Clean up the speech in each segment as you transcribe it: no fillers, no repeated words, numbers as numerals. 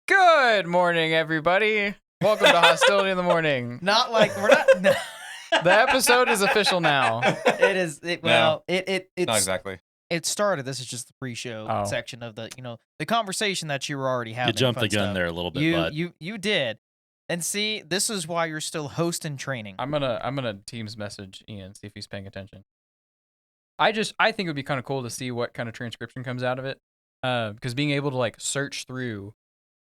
Good morning, everybody. Welcome to Hostility in the Morning. Not like we're not. No. The episode is official now. It is. It's Not exactly. It started. This is just the pre-show section of the the conversation that you were already having. You jumped the gun there a little bit, bud. You did. And see, this is why you're still host and training. I'm gonna Teams message Ian, see if he's paying attention. I think it would be kind of cool to see what kind of transcription comes out of it. Because being able to like search through,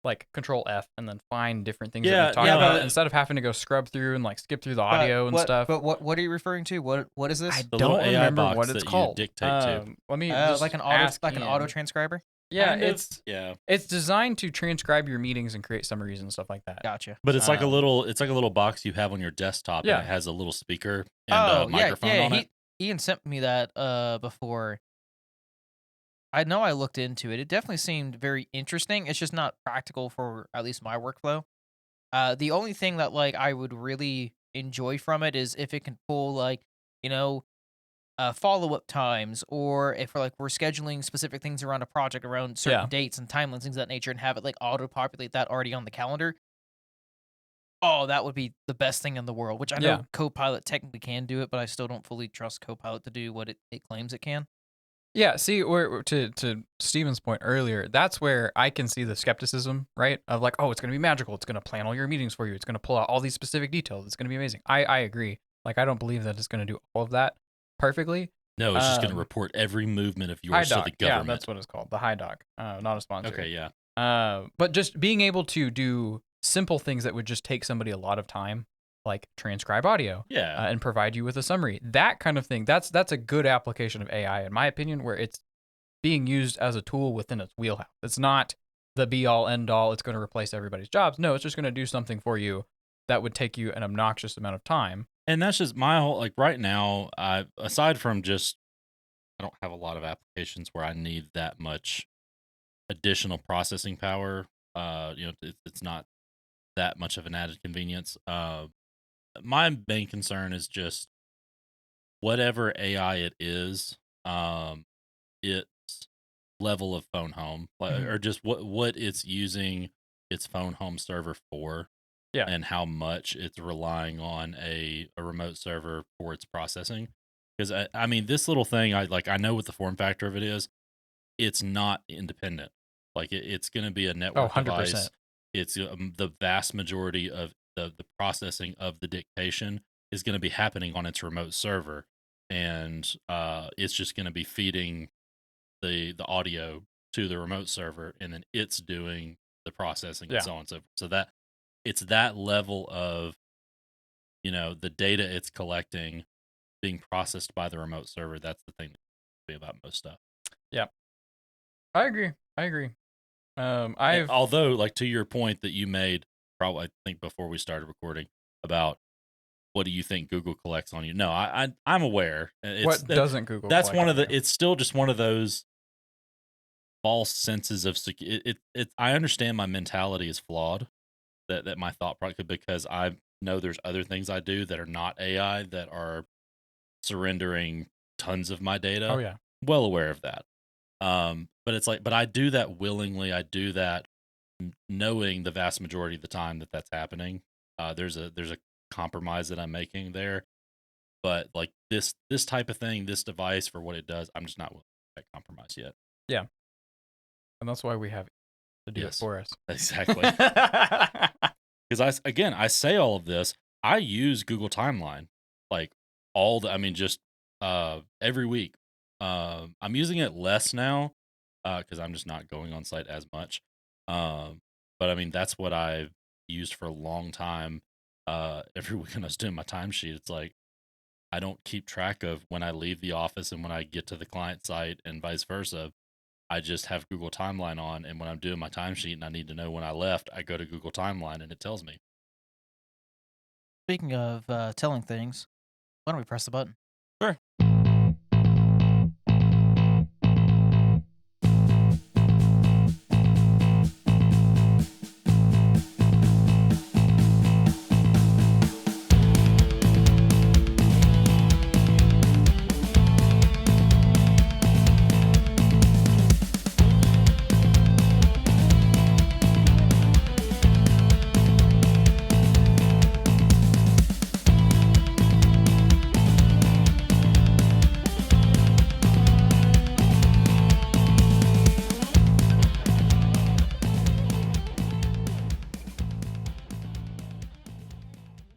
like Control F and then find different things that we're talking about instead of having to go scrub through and like skip through the audio and stuff. But what are you referring to? What is this? I don't remember what it's called. Dictate to. Let me like an auto transcriber. Yeah, kind of, it's designed to transcribe your meetings and create summaries and stuff like that. Gotcha. But it's like a little box you have on your desktop, and it has a little speaker and a microphone on it. Ian sent me that before. I know I looked into it. It definitely seemed very interesting. It's just not practical for at least my workflow. The only thing that like I would really enjoy from it is if it can pull like follow-up times, or if we're scheduling specific things around a project around certain dates and timelines, things of that nature, and have it like auto-populate that already on the calendar. Oh, that would be the best thing in the world, which I know Copilot technically can do it, but I still don't fully trust Copilot to do what it claims it can. Yeah, see, to Steven's point earlier, that's where I can see the skepticism, right? Of like, oh, it's going to be magical. It's going to plan all your meetings for you. It's going to pull out all these specific details. It's going to be amazing. I agree. Like, I don't believe that it's going to do all of that perfectly. No, it's just going to report every movement of yours to the government. Yeah, that's what it's called. The High Doc. Not a sponsor. Okay, yeah. But just being able to do simple things that would just take somebody a lot of time, like transcribe audio, and provide you with a summary. That kind of thing. That's a good application of AI, in my opinion, where it's being used as a tool within its wheelhouse. It's not the be all end all. It's going to replace everybody's jobs. No, it's just going to do something for you that would take you an obnoxious amount of time. And that's just my whole, like right now, aside from just, I don't have a lot of applications where I need that much additional processing power. It's not that much of an added convenience. My main concern is just whatever AI it is, its level of phone home, or just what it's using its phone home server for. Yeah, and how much it's relying on a remote server for its processing. Because I mean, this little thing, I know what the form factor of it is. It's not independent. Like it's going to be a network device. It's the vast majority of the processing of the dictation is going to be happening on its remote server, and it's just going to be feeding the audio to the remote server, and then it's doing the processing and so on and so forth. So that it's that level of, the data it's collecting being processed by the remote server. That's the thing to be about most stuff. Yeah, I agree. Although, like to your point that you made, probably I think before we started recording, about what do you think Google collects on you? No, I'm aware. Doesn't Google? That's one of the. It's still just one of those false senses of security. I understand my mentality is flawed. That my thought process, because I know there's other things I do that are not AI that are surrendering tons of my data. Oh yeah, well aware of that. But it's like, but I do that willingly. I do that knowing the vast majority of the time that that's happening. There's a compromise that I'm making there, but like this type of thing, this device for what it does, I'm just not willing to make that compromise yet. Yeah, and that's why we have to do it for us. Exactly. Because I say all of this. I use Google Timeline like every week. I'm using it less now because I'm just not going on site as much. But I mean, that's what I've used for a long time. Every week when I was doing my timesheet, it's like I don't keep track of when I leave the office and when I get to the client site and vice versa. I just have Google Timeline on, and when I'm doing my timesheet and I need to know when I left, I go to Google Timeline and it tells me. Speaking of telling things, why don't we press the button? Sure.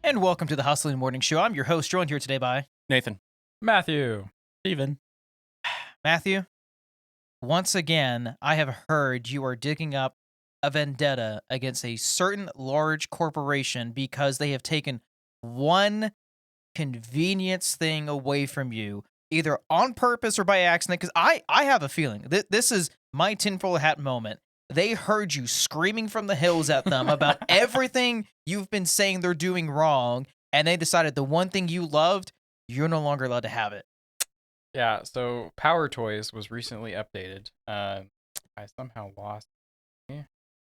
And welcome to the Hostility Morning Show. I'm your host, joined here today by Nathan. Matthew. Steven. Matthew. Once again, I have heard you are digging up a vendetta against a certain large corporation because they have taken one convenience thing away from you, either on purpose or by accident. Because I have a feeling that this is my tinfoil hat moment. They heard you screaming from the hills at them about everything you've been saying they're doing wrong, and they decided the one thing you loved, you're no longer allowed to have it. Yeah, so Power Toys was recently updated. I somehow lost.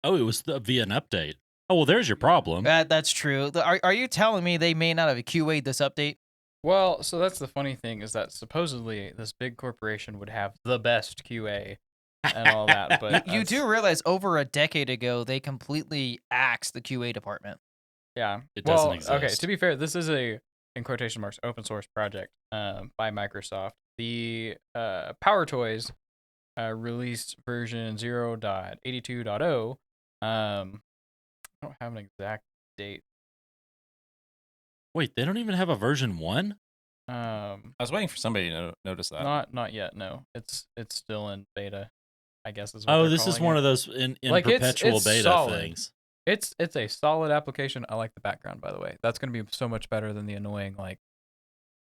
Oh, it was via an update. Oh, well, there's your problem. That's true. Are you telling me they may not have QA'd this update? Well, so that's the funny thing is that supposedly this big corporation would have the best QA and all that, but you do realize over a decade ago they completely axed the QA department. Yeah, it doesn't exist. Okay, to be fair, this is a, in quotation marks, open source project by Microsoft. The Power Toys released version 0.82.0. I don't have an exact date. Wait, they don't even have a version 1? I was waiting for somebody to notice that. Not yet. No, it's still in beta, I guess is. What this is one of those in like perpetual beta solid. Things. It's a solid application. I like the background, by the way. That's going to be so much better than the annoying like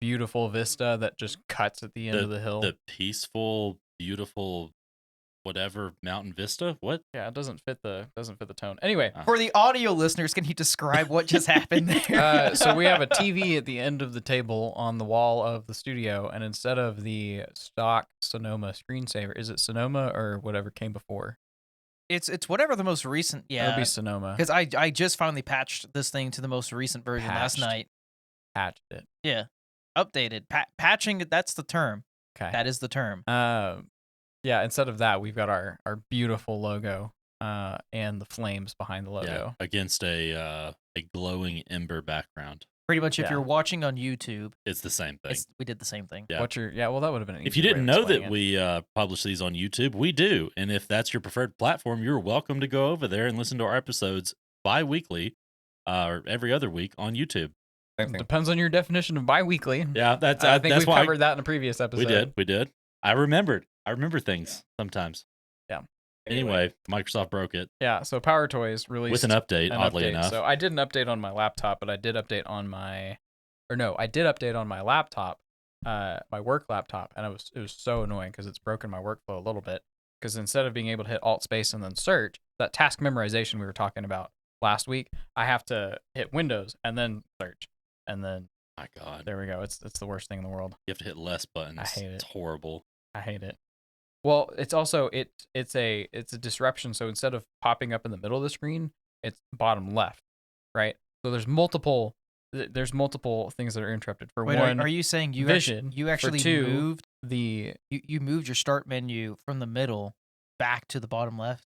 beautiful vista that just cuts at the end of the hill. The peaceful, beautiful, whatever mountain vista. What? Yeah, it doesn't fit the tone. Anyway, for the audio listeners, can you describe what just happened there? So we have a TV at the end of the table on the wall of the studio, and instead of the stock Sonoma screensaver, is it Sonoma or whatever came before? It's whatever the most recent. Yeah, it'll be Sonoma. Because I just finally patched this thing to the most recent version last night. Patched it. Yeah, updated. Patching. That's the term. Okay, that is the term. Yeah, instead of that, we've got our beautiful logo and the flames behind the logo. Yeah, against a glowing ember background. Pretty much, if you're watching on YouTube, it's the same thing. We did the same thing. Yeah. Well, that would have been an easy if you didn't know that it. we publish these on YouTube, we do. And if that's your preferred platform, you're welcome to go over there and listen to our episodes bi-weekly or every other week on YouTube. Depends on your definition of bi-weekly. Yeah, I think we covered that in a previous episode. We did. I remember things sometimes. Yeah. Anyway, Microsoft broke it. Yeah, so Power Toys released with an update, oddly enough. So I didn't update on my laptop, but I did update on my laptop, my work laptop, and it was so annoying because it's broken my workflow a little bit. Because instead of being able to hit Alt Space and then search, that task memorization we were talking about last week, I have to hit Windows and then search, and then my God, there we go. It's the worst thing in the world. You have to hit less buttons. I hate it. It's horrible. I hate it. Well, it's also it's a disruption. So instead of popping up in the middle of the screen, it's bottom left, right? So there's multiple things that are interrupted. For Wait, one, are you saying you vision. actually For two, moved you moved your start menu from the middle back to the bottom left?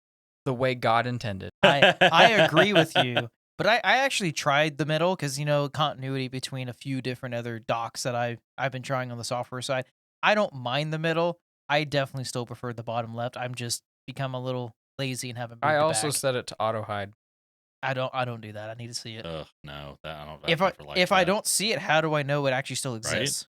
The way God intended. I agree with you, but I actually tried the middle because continuity between a few different other docks that I've been trying on the software side. I don't mind the middle. I definitely still prefer the bottom left. I'm just become a little lazy and haven't moved I it also back. set it to auto hide. I don't do that. I need to see it. Ugh, no, I don't. If I don't see it, how do I know it actually still exists?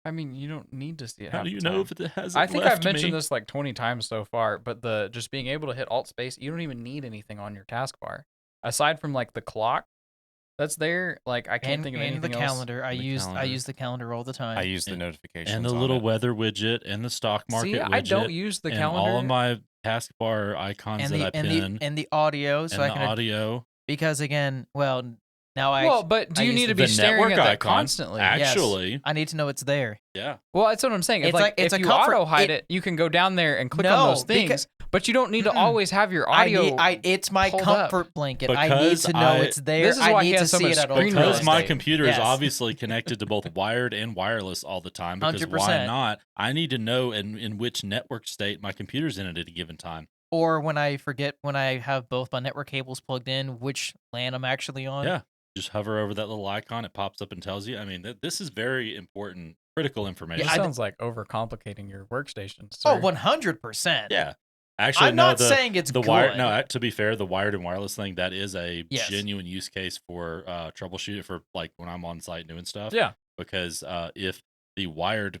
Right? I mean, you don't need to see it. How do you know if it hasn't? I think I've mentioned this like 20 times so far, but just being able to hit Alt Space, you don't even need anything on your taskbar aside from like the clock that's there. Like I can't think of anything else. And the calendar. I use the calendar all the time. I use the notifications and the little weather widget and the stock market widget. I don't use the calendar. All of my taskbar icons that I pin and the audio, so and I can audio. Because again, but do you need to be staring at that constantly? Actually, yes, I need to know it's there. Yeah. Well, that's what I'm saying. If you auto hide it, you can go down there and click on those things. But you don't need to always have your audio. It's my comfort blanket. I need to know it's there. This is why I need to so see much it at all times. Because my computer is obviously connected to both wired and wireless all the time. Because 100%. Why not? I need to know in which network state my computer's in at a given time. Or when I forget, when I have both my network cables plugged in, which LAN I'm actually on. Yeah. Just hover over that little icon. It pops up and tells you. I mean, this is very important, critical information. It sounds like overcomplicating your workstation. Oh, 100%. Yeah. Actually, I'm no, not saying it's the good. wired. No, to be fair, the wired and wireless thing, that is a Yes. genuine use case for troubleshooting for like when I'm on site doing stuff. Yeah. Because if the wired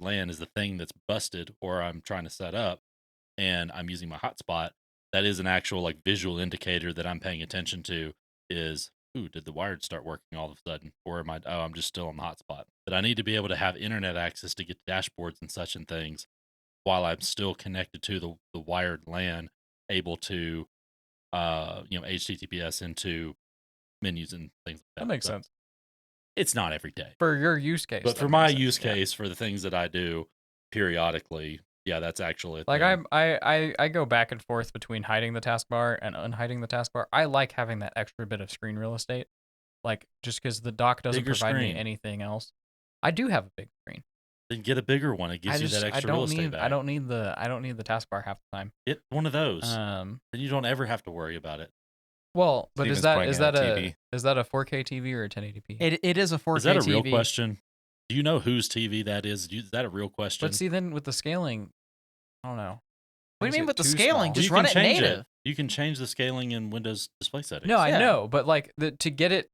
LAN is the thing that's busted or I'm trying to set up and I'm using my hotspot, that is an actual like visual indicator that I'm paying attention to is, ooh, did the wired start working all of a sudden? Or am I, oh, I'm just still on the hotspot. But I need to be able to have internet access to get dashboards and such and things while I'm still connected to the wired LAN, able to, HTTPS into menus and things like that. That makes sense. It's not every day. For your use case. But for my use case, for the things that I do periodically, yeah, that's actually like I go back and forth between hiding the taskbar and unhiding the taskbar. I like having that extra bit of screen real estate, like just because the dock doesn't provide me anything else. I do have a big screen. Then get a bigger one. It gives you that extra real estate back. I don't need the taskbar half the time. Get one of those. Then you don't ever have to worry about it. Well, but is that a 4K TV or a 1080p? It is a 4K TV. Is that a real question? Do you know whose TV that is? Is that a real question? But see, then with the scaling, I don't know. What do you mean with the scaling? Just run it native. You can change the scaling in Windows display settings. No, I know, but like to get it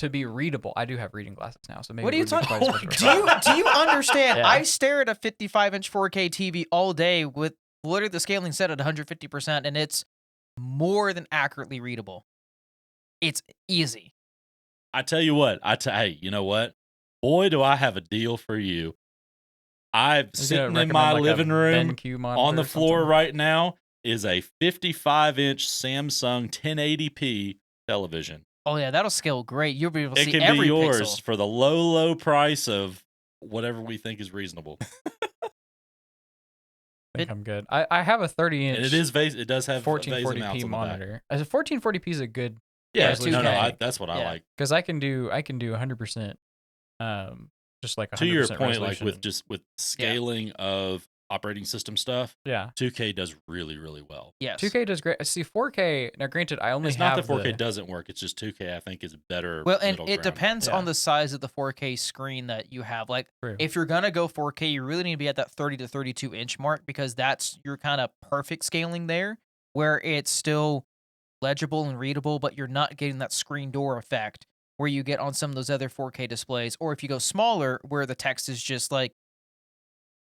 to be readable, I do have reading glasses now, so maybe. What are you talking about? Do you understand? Yeah. I stare at a 55-inch 4K TV all day with literally the scaling set at 150%, and it's more than accurately readable. It's easy. I tell you what. Hey, you know what? Boy, do I have a deal for you. I'm sitting in my living room on the floor right now is a 55-inch Samsung 1080p television. Oh yeah, that'll scale great. You'll be able to see every pixel. It can be yours for the low price of whatever we think is reasonable. I think I'm good. I have a 30-inch. And it does have 1440p monitor. As a 1440p is a good. Yeah, that's what I like. Because I can do 100%. Just like 100% to your point, resolution. like with scaling of operating system stuff. Yeah, 2K does really, really well. Yes, 2K does great. See, 4K. Now, granted, I only it's have. It's not that 4K doesn't work. It's just 2K. I think is better. Well, and it depends on the size of the 4K screen that you have. Like, if you're gonna go 4K, you really need to be at that 30 to 32 inch mark because that's your kind of perfect scaling there, where it's still legible and readable, but you're not getting that screen door effect where you get on some of those other 4K displays, or if you go smaller, where the text is just like,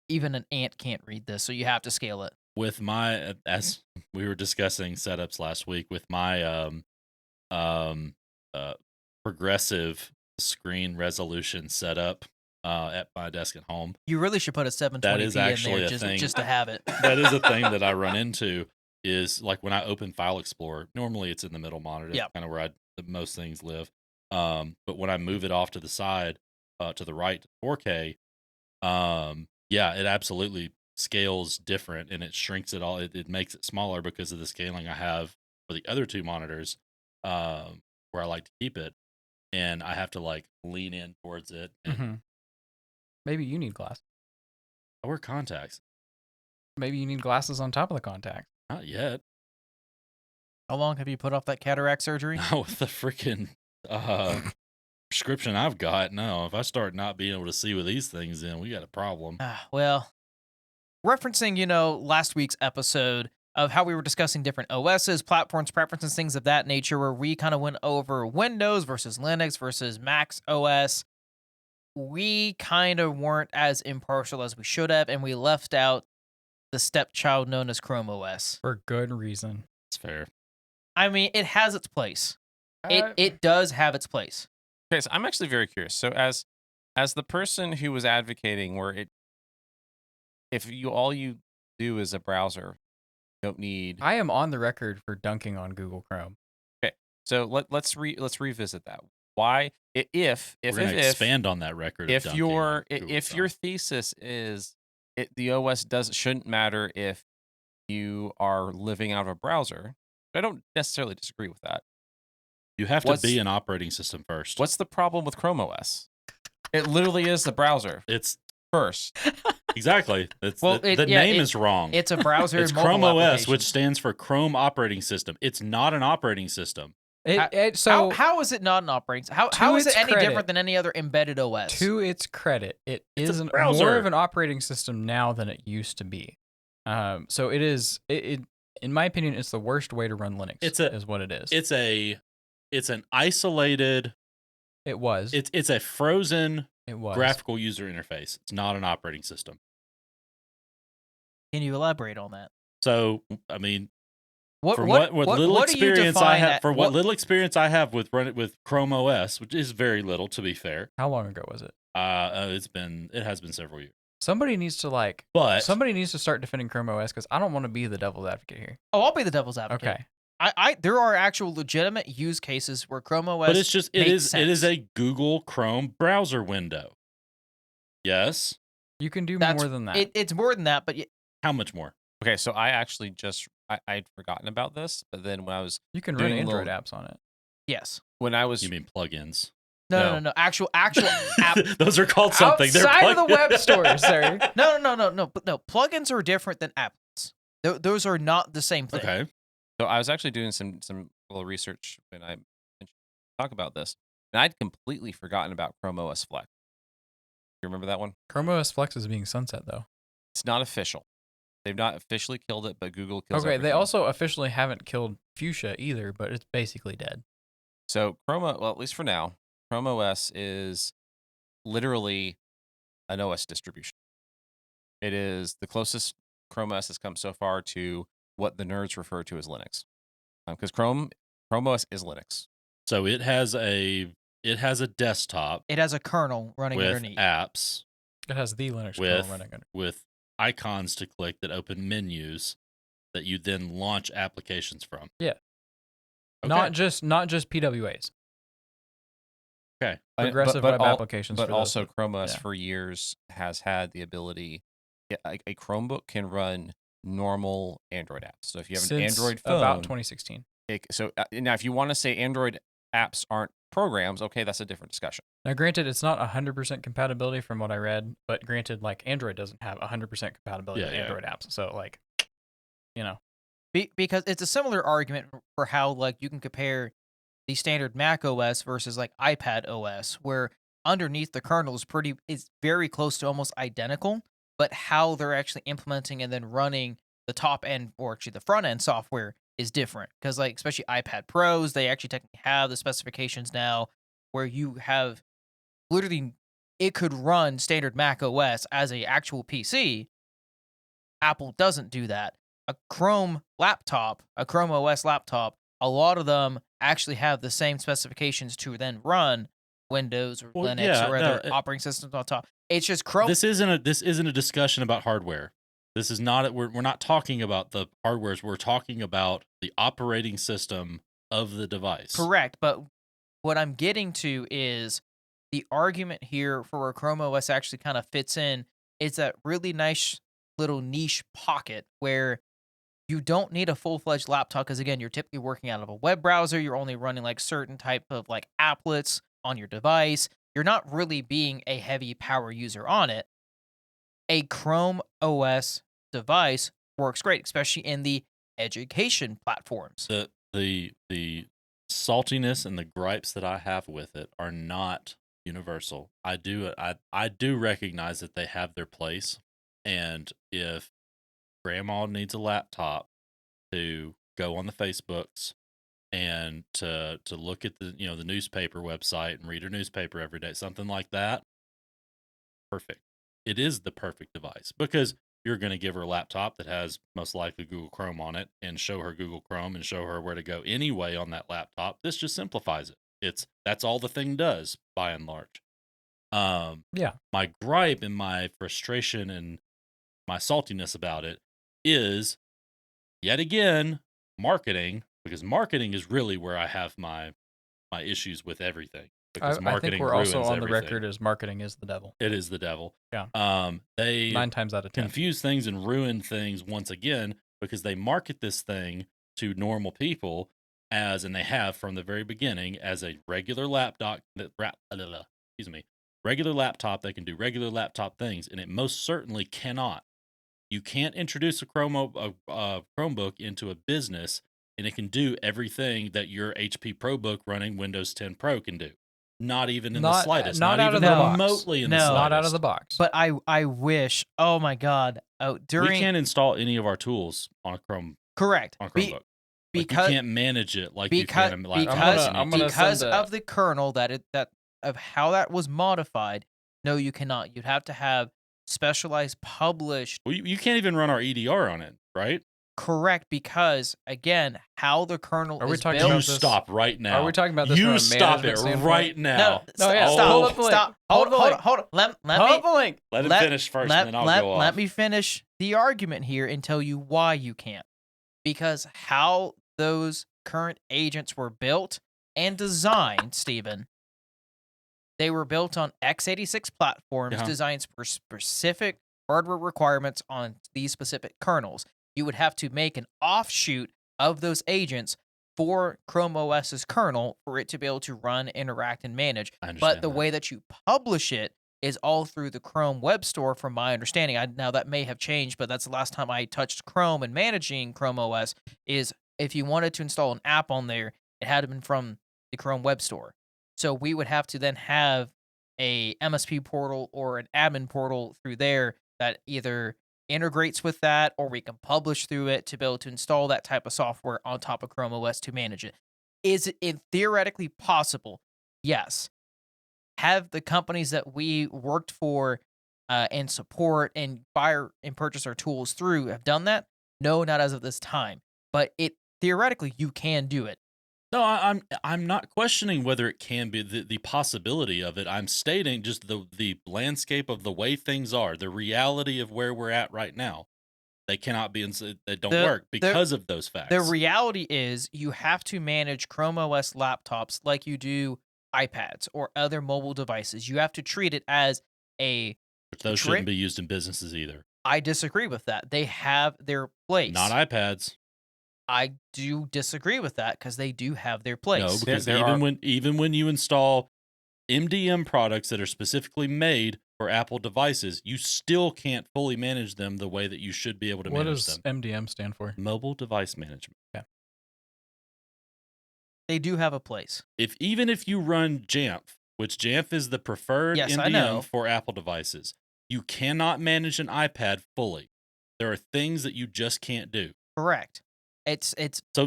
even an ant can't read this, so you have to scale it. With my, as we were discussing setups last week, with my progressive screen resolution setup at my desk at home, you really should put a 720p that is actually in there thing, just to have it. That is a thing that I run into. Is like when I open File Explorer, normally it's in the middle monitor, that's kind of where most things live. But when I move it off to the side, to the right, to 4K, it absolutely scales different and it shrinks it all. It makes it smaller because of the scaling I have for the other two monitors, where I like to keep it, and I have to like lean in towards it. And maybe you need glasses. I wear contacts. Maybe you need glasses on top of the contacts. Not yet. How long have you put off that cataract surgery? No, with the freaking prescription I've got. No, if I start not being able to see with these things in, we got a problem. Well, referencing, last week's episode of how we were discussing different OSs, platforms, preferences, things of that nature, where we kind of went over Windows versus Linux versus Mac OS, we kind of weren't as impartial as we should have, and we left out the stepchild known as Chrome OS. For good reason. It's fair. I mean, it has its place. It does have its place. Okay, so I'm actually very curious. So as the person who was advocating if all you do is a browser, you don't need. I am on the record for dunking on Google Chrome. Okay, so let's revisit that. Why if expand on that record? If your thesis is the OS shouldn't matter if you are living out of a browser, I don't necessarily disagree with that. You have to be an operating system first. What's the problem with Chrome OS? It literally is the browser. It's first. Exactly. The name is wrong. It's a browser. It's Chrome OS, which stands for Chrome Operating System. It's not an operating system. So how is it not an operating? How is it any different than any other embedded OS? To its credit, it's more of an operating system now than it used to be. So it is. It in my opinion, it's the worst way to run Linux. Is what it is. It's an isolated. It was. It's a frozen. It was graphical user interface. It's not an operating system. Can you elaborate on that? So, I mean, what little experience I have little experience I have with Chrome OS, which is very little to be fair. How long ago was it? It has been several years. Somebody needs to somebody needs to start defending Chrome OS because I don't want to be the devil's advocate here. Oh, I'll be the devil's advocate. Okay. There are actual legitimate use cases where Chrome OS. But it's just it is a Google Chrome browser window. Yes. You can do more than that. It's more than that, but how much more? Okay, so I actually I'd forgotten about this, but then when I was you can run Android apps on it. Yes. When I was you mean plugins? No. Actual app. Those are called something. Outside of the web store, sir. No. Plugins are different than apps. Those are not the same thing. Okay. So I was actually doing some little research when I talk about this, and I'd completely forgotten about Chrome OS Flex. You remember that one? Chrome OS Flex is being sunset though. It's not official. They've not officially killed it, but Google kills it. Okay, they also officially haven't killed Fuchsia either, but it's basically dead. So well, at least for now, Chrome OS is literally an OS distribution. It is the closest Chrome OS has come so far to what the nerds refer to as Linux, because Chrome OS is Linux. So it has a desktop. It has a kernel running with underneath apps. It has the Linux kernel running under with icons to click that open menus that you then launch applications from. Yeah. Okay. Not just PWAs. Okay. Progressive web applications. But also Chrome OS for years has had the ability, a Chromebook can run normal Android apps. So if you have an Android phone. About 2016. So now if you want to say Android apps aren't programs, okay, that's a different discussion. Now, granted, it's not 100% compatibility from what I read, but granted, like Android doesn't have 100% compatibility with Android apps. So like, because it's a similar argument for how like you can compare the standard Mac OS versus like iPad OS, where underneath the kernel is very close to almost identical, but how they're actually implementing and then running the top end or actually the front end software is different. Because like especially iPad Pros, they actually technically have the specifications now where you have literally it could run standard Mac OS as a actual PC. Apple doesn't do that. A Chrome OS laptop, a lot of them actually have the same specifications to then run Windows or Linux or other operating systems on top. It's just Chrome. This isn't a discussion about hardware. This is not. We're not talking about the hardwares. We're talking about the operating system of the device. Correct, but what I'm getting to is the argument here for where Chrome OS actually kind of fits in is that really nice little niche pocket where you don't need a full-fledged laptop because, again, you're typically working out of a web browser. You're only running like certain type of like applets on your device. You're not really being a heavy power user on it. A Chrome OS device works great, especially in the education platforms. The saltiness and the gripes that I have with it are not universal. I do recognize that they have their place, and if grandma needs a laptop to go on the Facebooks and to look at the the newspaper website and read her newspaper every day, something like that, perfect. It is the perfect device because you're going to give her a laptop that has most likely Google Chrome on it and show her Google Chrome and show her where to go anyway on that laptop. This just simplifies it. That's all the thing does by and large. My gripe and my frustration and my saltiness about it is yet again marketing, because marketing is really where I have my issues with everything. Because marketing I think we're also on everything. the record as marketing is the devil. It is the devil. Yeah. They 9 times out of 10 confuse things and ruin things once again because they market this thing to normal people and they have from the very beginning as a regular laptop regular laptop that can do regular laptop things, and it most certainly cannot. You can't introduce a Chromebook into a business and it can do everything that your HP ProBook running Windows 10 Pro can do. Not even in the slightest. Not out even of the box. remotely in the No. slightest. Not out of the box. But I wish. Oh my God. Oh, we can't install any of our tools on a correct on a Chromebook. Because you can't manage it like you can. Because of the kernel that of how that was modified. No, you cannot. You'd have to have specialized published. Well, you can't even run our EDR on it, right? Correct, because again, how the kernel Are we is talking built. You about this? stop right now. Are we talking about this from You a stop it management standpoint? right now. No, yeah. Stop. Pull up the link. Stop. Pull Hold up the on. link. Hold on. Let Pull me up the link. Let him finish first, and then I'll go off. Let me finish the argument here and tell you why you can't. Because how those current agents were built and designed, Stephen, they were built on x86 platforms designed for specific hardware requirements on these specific kernels. You would have to make an offshoot of those agents for Chrome OS's kernel for it to be able to run, interact, and manage. But the way that you publish it is all through the Chrome web store, from my understanding. Now, that may have changed, but that's the last time I touched Chrome and managing Chrome OS, is if you wanted to install an app on there, it had to been from the Chrome web store. So we would have to then have a MSP portal or an admin portal through there that either integrates with that, or we can publish through it to be able to install that type of software on top of Chrome OS to manage it. Is it theoretically possible? Yes. Have the companies that we worked for and support and buy and purchase our tools through have done that? No, not as of this time. But theoretically, you can do it. No, I'm not questioning whether it can be the possibility of it. I'm stating just the landscape of the way things are, the reality of where we're at right now. They cannot be they don't work because of those facts. The reality is you have to manage Chrome OS laptops like you do iPads or other mobile devices. You have to treat it as But those shouldn't be used in businesses either. I disagree with that. They have their place. Not iPads. I do disagree with that because they do have their place. No, because even when you install MDM products that are specifically made for Apple devices, you still can't fully manage them the way that you should be able to manage them. What does MDM stand for? Mobile device management. Yeah. They do have a place. Even if you run Jamf, which Jamf is the preferred MDM for Apple devices, you cannot manage an iPad fully. There are things that you just can't do. Correct. So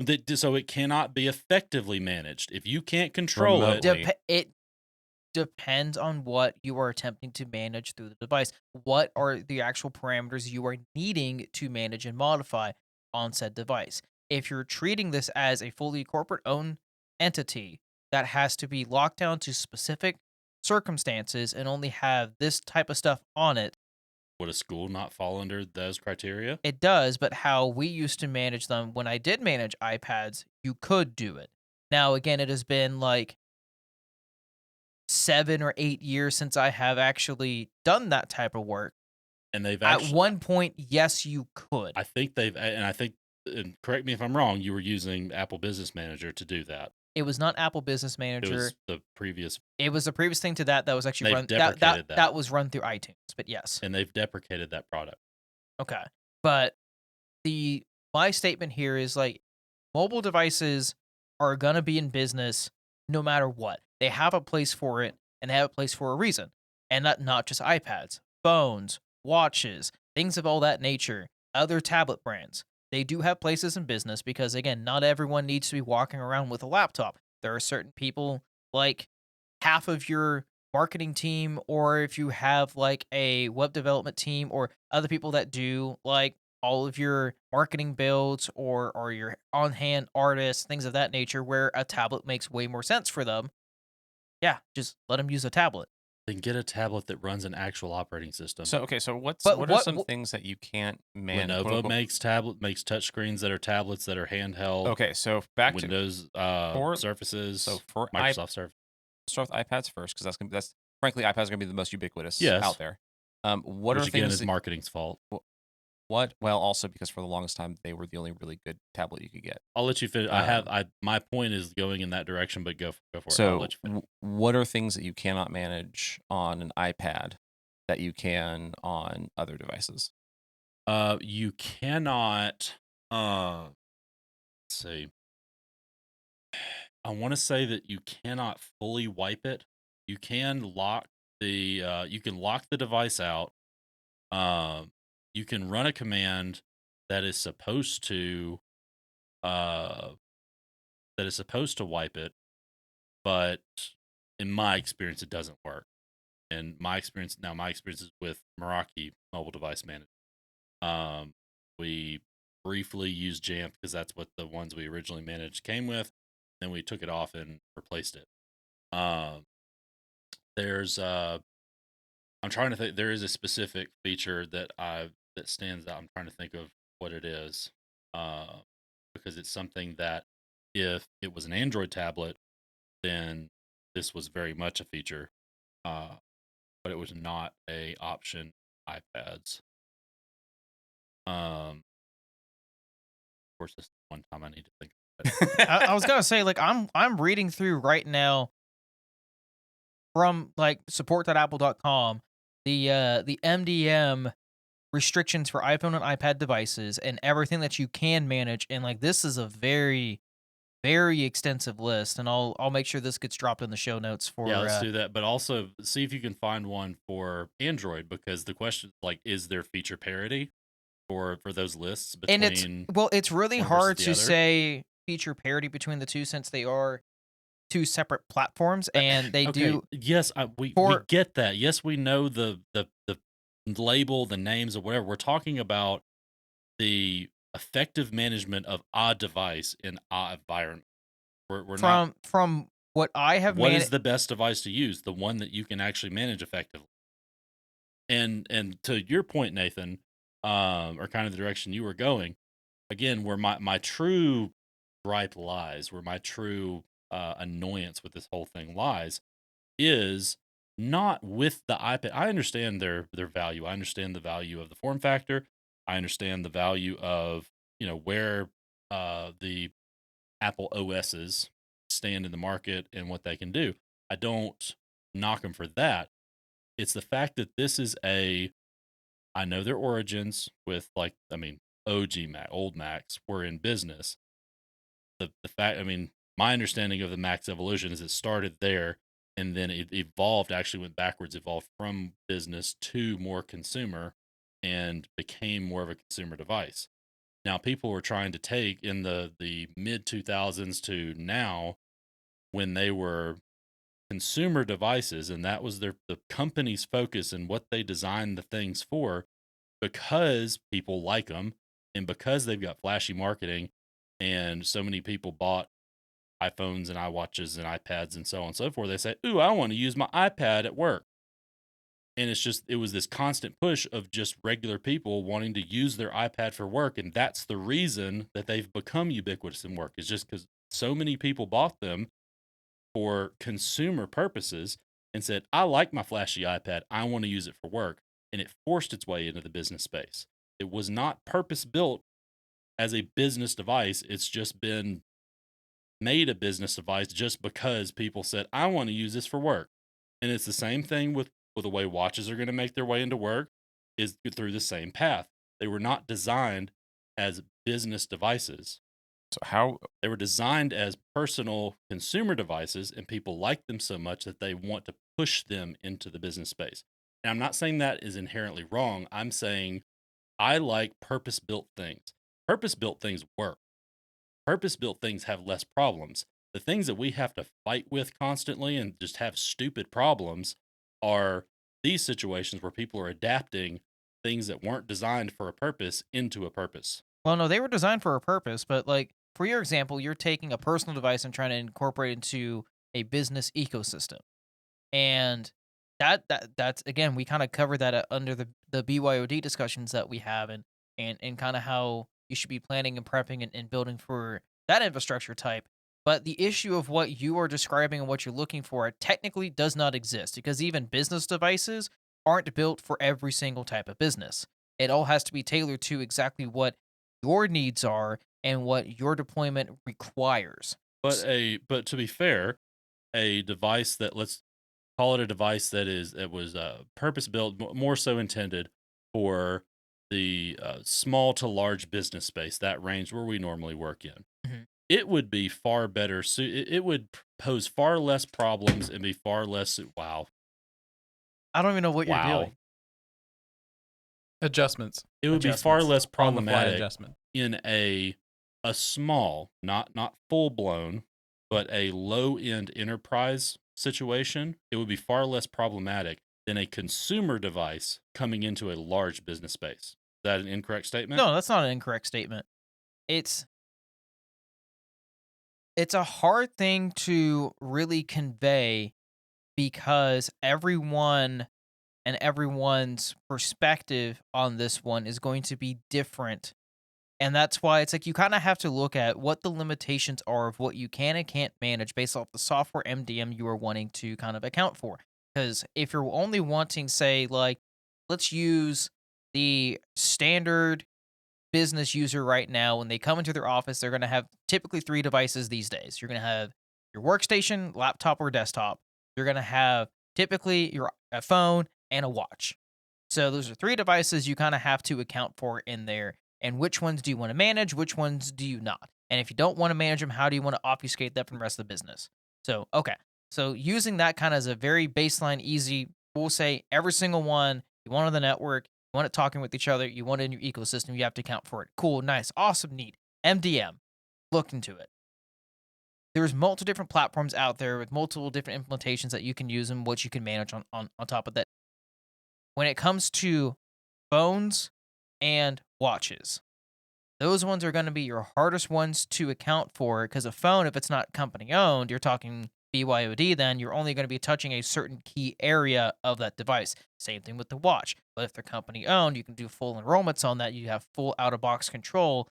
it cannot be effectively managed if you can't control it. It depends on what you are attempting to manage through the device. What are the actual parameters you are needing to manage and modify on said device? If you're treating this as a fully corporate-owned entity that has to be locked down to specific circumstances and only have this type of stuff on it, would a school not fall under those criteria? It does, but how we used to manage them when I did manage iPads, you could do it. Now, again, it has been like 7 or 8 years since I have actually done that type of work. And at one point, yes, you could. I think and correct me if I'm wrong, you were using Apple Business Manager to do that. It was not Apple Business Manager. It was the previous. It was the previous thing to that was actually run. That was run through iTunes, but yes. And they've deprecated that product. Okay, but my statement here is like, mobile devices are gonna be in business no matter what. They have a place for it, and they have a place for a reason, and not just iPads, phones, watches, things of all that nature. Other tablet brands. They do have places in business because, again, not everyone needs to be walking around with a laptop. There are certain people, like half of your marketing team, or if you have like a web development team, or other people that do like all of your marketing builds, or your on-hand artists, things of that nature, where a tablet makes way more sense for them. Yeah, just let them use a tablet. Then get a tablet that runs an actual operating system. So what are some things that you can't manage? Lenovo makes touchscreens that are tablets that are handheld. Okay, so back Windows, to Surfaces. So for Microsoft Surface. Start with iPads first, because that's frankly iPads are gonna be the most ubiquitous out there. What Which are again things is marketing's fault? What? Well, also because for the longest time they were the only really good tablet you could get. I'll let you finish. My point is going in that direction, but go for it. So, what are things that you cannot manage on an iPad that you can on other devices? You cannot. Let's see. I want to say that you cannot fully wipe it You can lock the device out. You can run a command that is supposed to uh wipe it, but in my experience, it doesn't work. And my experience is with Meraki mobile device manager. We briefly used Jamf because that's what the ones we originally managed came with. Then we took it off and replaced it. There's I'm trying to think. There is a specific feature that stands out. I'm trying to think of what it is, because it's something that if it was an Android tablet, then this was very much a feature, but it was not a option iPads. Of course, this is one time I need to think of it. I was gonna say, like, I'm reading through right now from like support.apple.com the MDM restrictions for iPhone and iPad devices and everything that you can manage, and like this is a very very extensive list, and I'll make sure this gets dropped in the show notes for Yeah, let's do that. But also see if you can find one for Android, because the question, like, is there feature parity for those lists and between it's really one hard versus to the other? say feature parity between the two since they are two separate platforms, and they Okay, do yes, we for get that. Yes, we know the label, the names, or whatever. We're talking about the effective management of a device in a environment. We're not. from what I have What is managed. the best device to use? The one that you can actually manage effectively. And to your point, Nathan, or kind of the direction you were going, again, where my true gripe lies, where my true annoyance with this whole thing lies, is not with the iPad. I understand their value. I understand the value of the form factor. I understand the value of where the Apple OSs stand in the market and what they can do. I don't knock them for that. It's the fact that this is I know their origins with, like, I mean, OG Mac, old Macs were in business. The fact, I mean, my understanding of the Mac's evolution is it started there and then it evolved, actually went backwards, evolved from business to more consumer and became more of a consumer device. Now, people were trying to take in the mid 2000s to now, when they were consumer devices, and that was the company's focus and what they designed the things for, because people like them and because they've got flashy marketing, and so many people bought iPhones and iWatches and iPads and so on and so forth. They say, "Ooh, I want to use my iPad at work." And it was this constant push of just regular people wanting to use their iPad for work. And that's the reason that they've become ubiquitous in work, is just because so many people bought them for consumer purposes and said, "I like my flashy iPad. I want to use it for work." And it forced its way into the business space. It was not purpose built as a business device. It's just been made a business device just because people said, "I want to use this for work." And it's the same thing with the way watches are going to make their way into work, is through the same path. They were not designed as business devices. So how They were designed as personal consumer devices, and people like them so much that they want to push them into the business space. And I'm not saying that is inherently wrong. I'm saying I like purpose-built things. Purpose-built things work. Purpose-built things have less problems. The things that we have to fight with constantly and just have stupid problems are these situations where people are adapting things that weren't designed for a purpose into a purpose. Well, no, they were designed for a purpose, but like for your example, you're taking a personal device and trying to incorporate it into a business ecosystem. And that's again, we kind of cover that under the BYOD discussions that we have, and kind of how you should be planning and prepping and building for that infrastructure type. But the issue of what you are describing and what you're looking for technically does not exist, because even business devices aren't built for every single type of business. It all has to be tailored to exactly what your needs are and what your deployment requires. But to be fair, a device that, let's call it a device that was purpose built, more so intended for the small to large business space, that range where we normally work in. Mhm. It would be far better. So it would pose far less problems and be far less. Wow. I don't even know what you're doing. Adjustments. It would be far less problematic adjustment. in a small, not full blown, but a low end enterprise situation. It would be far less problematic than a consumer device coming into a large business space. Is that an incorrect statement? No, that's not an incorrect statement. It's a hard thing to really convey because everyone and everyone's perspective on this one is going to be different. And that's why it's like you kind of have to look at what the limitations are of what you can and can't manage based off the software MDM you are wanting to kind of account for. Because if you're only wanting, say, like, let's use the standard business user right now, when they come into their office, they're going to have typically 3 devices these days. You're going to have your workstation, laptop, or desktop. You're going to have typically a phone and a watch. So those are 3 devices you kind of have to account for in there. And which ones do you want to manage? Which ones do you not? And if you don't want to manage them, how do you want to obfuscate that from the rest of the business? So, okay. So using that kind of as a very baseline, easy, we'll say every single one, you want on the network, you want it talking with each other, you want it in your ecosystem, you have to account for it. Cool, nice, awesome, neat. MDM, look into it. There's multiple different platforms out there with multiple different implementations that you can use and what you can manage on top of that. When it comes to phones and watches, those ones are going to be your hardest ones to account for because a phone, if it's not company owned, you're talking BYOD, then you're only going to be touching a certain key area of that device. Same thing with the watch. But if they're company owned, you can do full enrollments on that. You have full out of box control.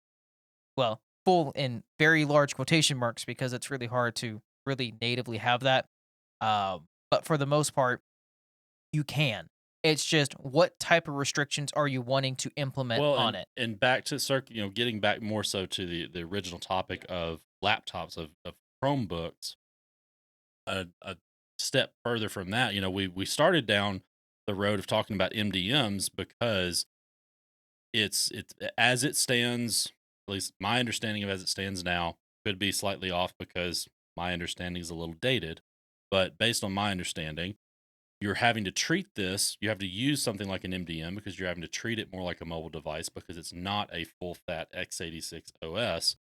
Well, full in very large quotation marks because it's really hard to really natively have that. But for the most part, you can. It's just what type of restrictions are you wanting to implement on it? And back to getting back more so to the original topic of laptops of Chromebooks. A step further from that, we started down the road of talking about MDMs because it's as it stands. At least my understanding of as it stands now could be slightly off because my understanding is a little dated. But based on my understanding, you're having to treat this, you have to use something like an MDM because you're having to treat it more like a mobile device because it's not a full fat x86 OS.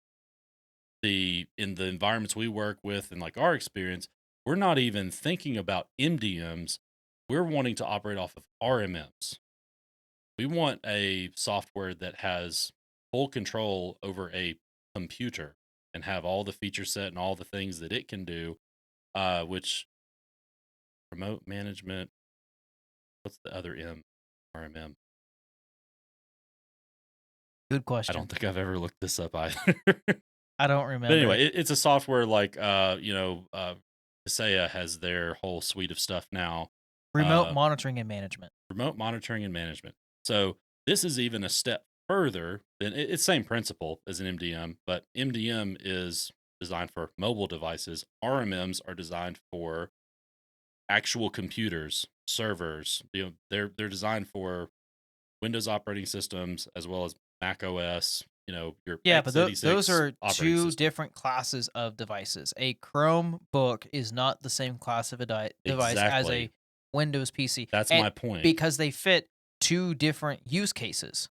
In the environments we work with and like our experience, we're not even thinking about MDMs. We're wanting to operate off of RMMs. We want a software that has full control over a computer and have all the feature set and all the things that it can do, which remote management. What's the other M? RMM. Good question. I don't think I've ever looked this up either. I don't remember. But anyway, it's a software like Kaseya has their whole suite of stuff now. Remote monitoring and management. Remote monitoring and management. So this is even a step further than it's same principle as an MDM, but MDM is designed for mobile devices. RMMs are designed for actual computers, servers. They're designed for Windows operating systems as well as Mac OS. Your but those are 2 different classes of devices. A Chromebook is not the same class of a device as a Windows PC. That's my point. Because they fit 2 different use cases.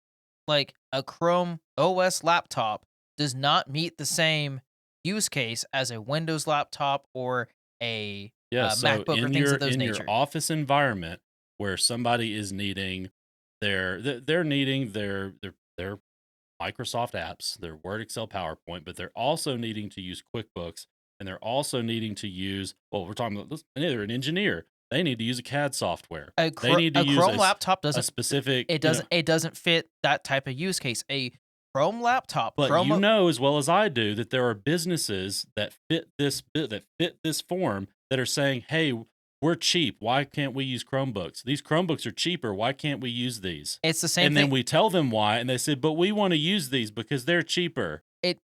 Like a Chrome OS laptop does not meet the same use case as a Windows laptop or a MacBook or things of those nature. Your office environment where somebody is needing they're needing their Microsoft apps, their Word, Excel, PowerPoint, but they're also needing to use QuickBooks, and they're also needing to use, we're talking about this, they're an engineer. They need to use a CAD software. They need to use Chrome laptop doesn't a specific. It doesn't fit that type of use case. A Chrome laptop, but you know as well as I do that there are businesses that fit this form that are saying, "Hey, we're cheap. Why can't we use Chromebooks? These Chromebooks are cheaper. Why can't we use these?" It's the same thing. And then we tell them why, and they said, "But we want to use these because they're cheaper."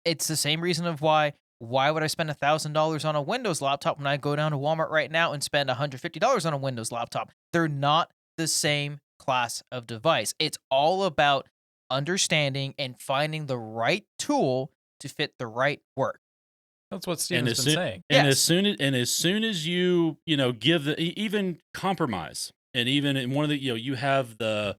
It's the same reason of why would I spend $1,000 on a Windows laptop when I go down to Walmart right now and spend $150 on a Windows laptop? They're not the same class of device. It's all about understanding and finding the right tool to fit the right work. That's what Steven's been saying. And as soon as you give even compromise, and even in one of the you have the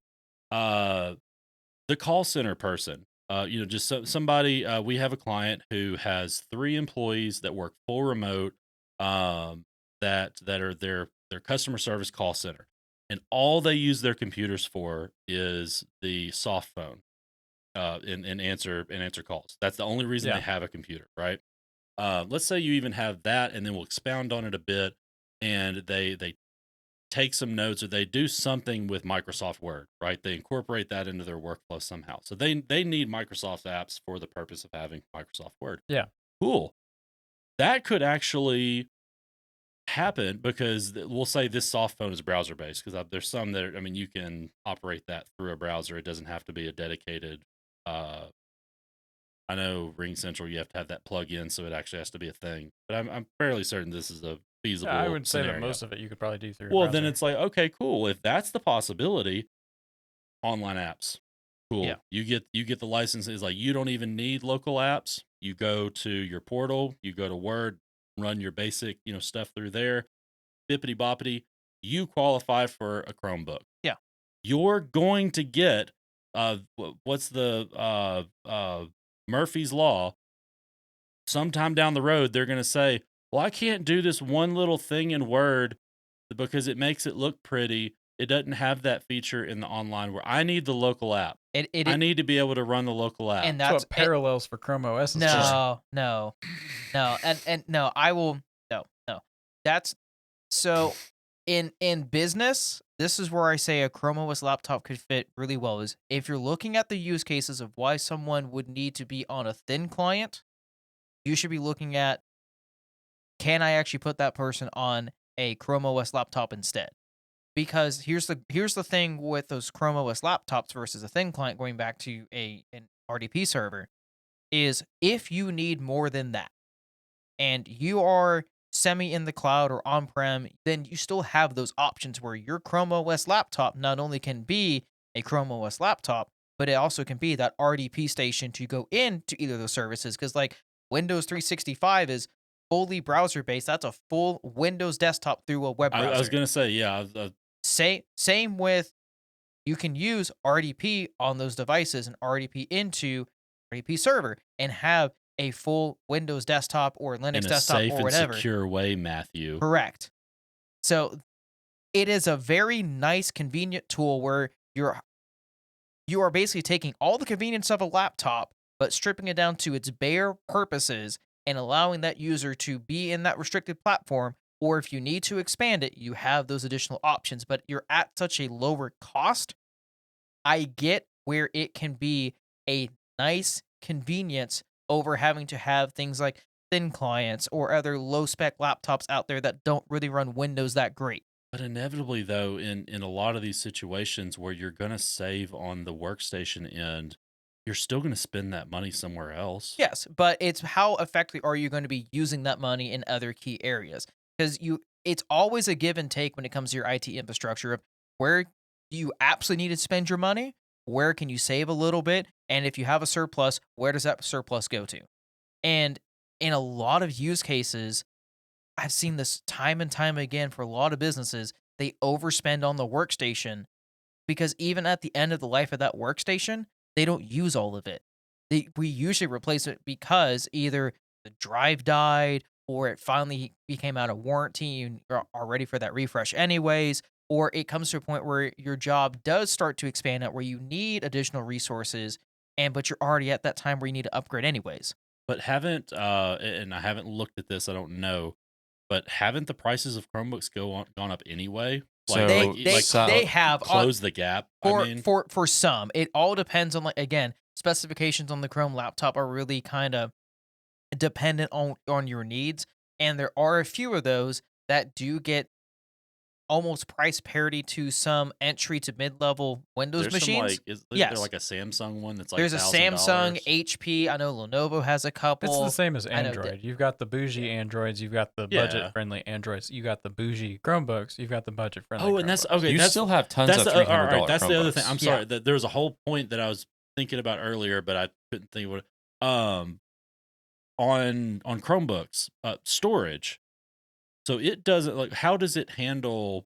call center person, just somebody. We have a client who has 3 employees that work full remote, that are their customer service call center, and all they use their computers for is the soft phone, and answer calls. That's the only reason they have a computer, right? Let's say you even have that, and then we'll expound on it a bit, and they take some notes, or they do something with Microsoft Word, right? They incorporate that into their workflow somehow. So they need Microsoft apps for the purpose of having Microsoft Word. Yeah. Cool. That could actually happen because we'll say this soft phone is browser based, because there's some that you can operate that through a browser. It doesn't have to be a dedicated. I know Ring Central, you have to have that plug in, so it actually has to be a thing. But I'm fairly certain this is a feasible. Yeah, I would say scenario. that most of it you could probably do through. Well, then it's like, okay, cool. If that's the possibility, online apps, cool. Yeah. You get the license. It's like you don't even need local apps. You go to your portal, you go to Word, run your basic stuff through there. Bippity boppity, you qualify for a Chromebook. Yeah. You're going to get what's the Murphy's Law. Sometime down the road, they're going to say, well, I can't do this one little thing in Word because it makes it look pretty. It doesn't have that feature in the online where I need the local app. I need to be able to run the local app. And that's what parallels for Chrome OS. No. And no, I will. No. That's so in business, this is where I say a Chrome OS laptop could fit really well. Is if you're looking at the use cases of why someone would need to be on a thin client, you should be looking at, can I actually put that person on a Chrome OS laptop instead? Because here's the thing with those Chrome OS laptops versus a thin client, going back to an RDP server, is if you need more than that, and you are semi in the cloud or on-prem, then you still have those options where your Chrome OS laptop not only can be a Chrome OS laptop, but it also can be that RDP station to go into either of those services. Because like Windows 365 is fully browser-based. That's a full Windows desktop through a web browser. I was going to say, yeah. Same with, you can use RDP on those devices and RDP into RDP server and have a full Windows desktop or Linux desktop or whatever. In a safe and secure way, Matthew. Correct. So it is a very nice, convenient tool where you are basically taking all the convenience of a laptop, but stripping it down to its bare purposes and allowing that user to be in that restricted platform. Or if you need to expand it, you have those additional options, but you're at such a lower cost. I get where it can be a nice convenience over having to have things like thin clients or other low spec laptops out there that don't really run Windows that great. But inevitably, though, in a lot of these situations where you're going to save on the workstation end, you're still going to spend that money somewhere else. Yes, but it's how effectively are you going to be using that money in other key areas? Because it's always a give and take when it comes to your IT infrastructure of where you absolutely need to spend your money, where can you save a little bit, and if you have a surplus, where does that surplus go to? And in a lot of use cases, I've seen this time and time again for a lot of businesses, they overspend on the workstation because even at the end of the life of that workstation, they don't use all of it. We usually replace it because either the drive died or it finally became out of warranty and you're ready for that refresh anyways, or it comes to a point where your job does start to expand out where you need additional resources, but you're already at that time where you need to upgrade anyways. But haven't and I haven't looked at this, I don't know, but haven't the prices of Chromebooks gone up anyway? So they have closed the gap. For some, it all depends on, like, again, specifications on the Chrome laptop are really kind of dependent on your needs, and there are a few of those that do get almost price parity to some entry to mid-level Windows machines. Is there like a Samsung one that's like there's a Samsung, HP. I know Lenovo has a couple. It's the same as Android. You've got the bougie Androids. You've got the budget-friendly Androids. You got the bougie Chromebooks. You've got the budget-friendly. Oh, and that's okay. You still have tons of $300 all right, that's Chromebooks. the other thing. I'm sorry. There was a whole point that I was thinking about earlier, but I couldn't think of it. on Chromebooks, storage. So it doesn't like. How does it handle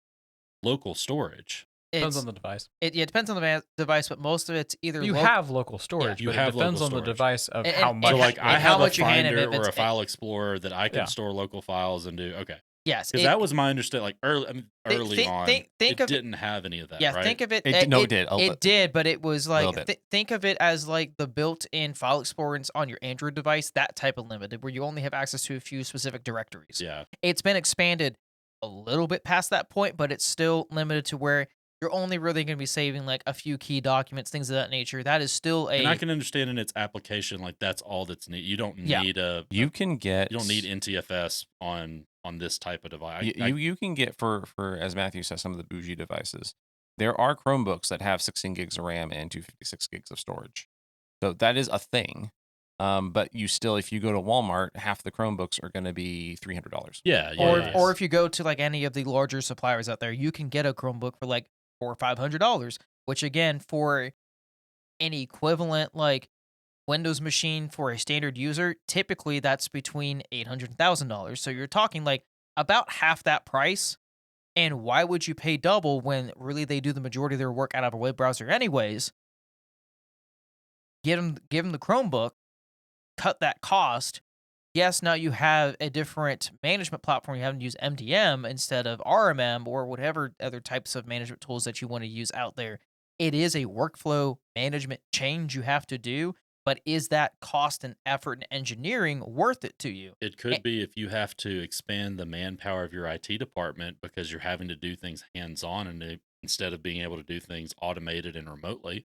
local storage? Depends on the device. It depends on the device, but most of it's either you have local storage, You but have it depends local on the storage. device of And- how and- much. So like I and how have a much you hand him, Finder if or a it's- File Explorer that I can Yeah. store local files and do. Okay, yes, because that was my understanding. Like early on, think it of didn't have any of that. yeah. right? Think of it. It did. It did, but it was little like bit. think of it as like the built-in file explorers on your Android device, that type of limited, where you only have access to a few specific directories. Yeah, It's been expanded a little bit past that point, but it's still limited to where you're only really going to be saving like a few key documents, things of that nature. That is still and I can understand in its application, like that's all that's needed. You don't Yeah. need You can get. you don't need NTFS on this type of device. You can get for as Matthew says, some of the bougie devices. There are Chromebooks that have 16 gigs of RAM and 256 gigs of storage. So that is a thing. But you still, if you go to Walmart, half the Chromebooks are going to be $300. Yeah, or if you go to like any of the larger suppliers out there, you can get a Chromebook for like $400 or $500, which again, for an equivalent like Windows machine for a standard user, typically that's between $800 and $1,000. So you're talking like about half that price. And why would you pay double when really they do the majority of their work out of a web browser anyways? Give them the Chromebook, cut that cost. Yes, now you have a different management platform. You have to use MDM instead of RMM or whatever other types of management tools that you want to use out there. It is a workflow management change you have to do, but is that cost and effort and engineering worth it to you? It could be if you have to expand the manpower of your IT department because you're having to do things hands-on and instead of being able to do things automated and remotely.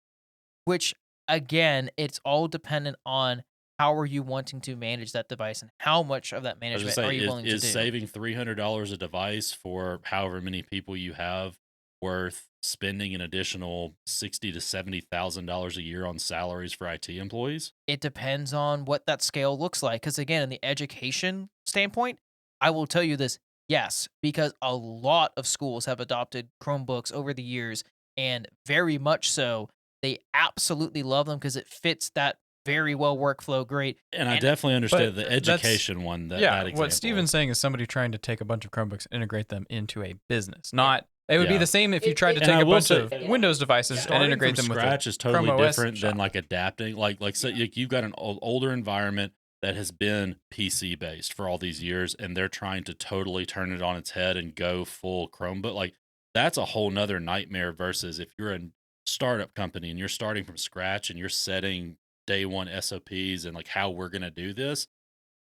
Which, again, it's all dependent on how are you wanting to manage that device and how much of that I was management gonna are say, you willing to do? is saving $300 a device for however many people you have worth spending an additional $60,000 to $70,000 a year on salaries for IT employees? It depends on what that scale looks like. Because again, in the education standpoint, I will tell you this: yes, because a lot of schools have adopted Chromebooks over the years, and very much so. They absolutely love them because it fits that very well workflow great. And I definitely understand the that's- education one. That example. What Steven's saying is somebody trying to take a bunch of Chromebooks and integrate them into a business. Not it would be the same if you tried to And take I a will bunch say, of Windows devices and starting integrate from them with scratch a is totally Chrome OS different shop. than like adapting. Like so you've got an older environment that has been PC based for all these years, and they're trying to totally turn it on its head and go full Chromebook. Like that's a whole nother nightmare versus if you're a startup company and you're starting from scratch and you're setting day one SOPs and like how we're gonna do this.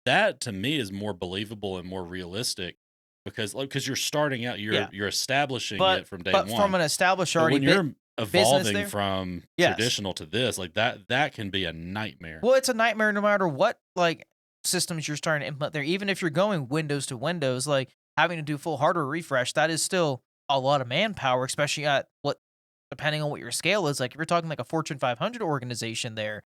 That to me is more believable and more realistic because you're starting out, you're establishing it from day but one. from an established But already when you're evolving there? from Yes. traditional to this, like that can be a nightmare. Well, it's a nightmare no matter what like systems you're starting to implement there. Even if you're going Windows to Windows, like having to do full hardware refresh, that is still a lot of manpower, especially at what, depending on what your scale is. Like if you're talking like a Fortune 500 organization there,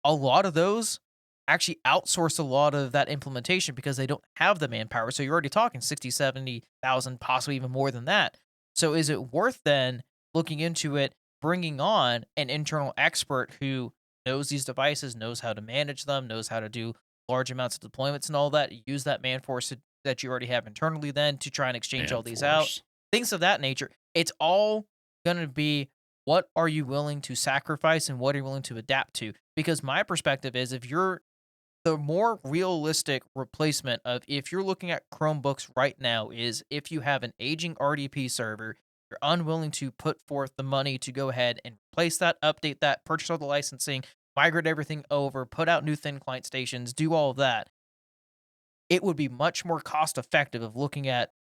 a lot of those actually outsource a lot of that implementation because they don't have the manpower. So you're already talking 60, 70,000, possibly even more than that. So is it worth then looking into it, bringing on an internal expert who knows these devices, knows how to manage them, knows how to do large amounts of deployments and all that, use that man force that you already have internally then to try and exchange all these out, things of that nature. It's all going to be, what are you willing to sacrifice and what are you willing to adapt to? Because my perspective is, if you're the more realistic replacement of, if you're looking at Chromebooks right now, is if you have an aging RDP server, you're unwilling to put forth the money to go ahead and replace that, update that, purchase all the licensing, migrate everything over, put out new thin client stations, do all of that. It would be much more cost effective of looking at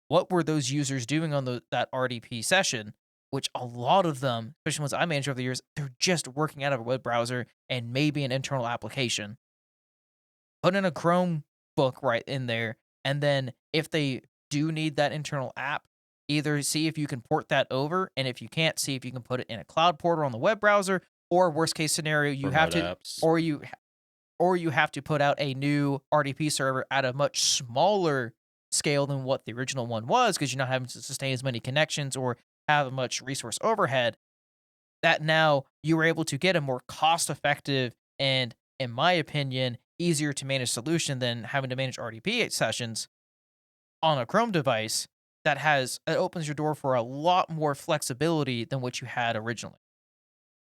what were those users doing on that RDP session, which a lot of them, especially ones I managed over the years, they're just working out of a web browser and maybe an internal application. Put in a Chromebook right in there, and then if they do need that internal app, either see if you can port that over, and if you can't, see if you can put it in a cloud portal on the web browser, or worst case scenario, you have to, apps. or you have to put out a new RDP server at a much smaller scale than what the original one was, because you're not having to sustain as many connections or have a much resource overhead. That now you were able to get a more cost effective and, in my opinion, easier to manage solution than having to manage RDP sessions on a Chrome device it opens your door for a lot more flexibility than what you had originally.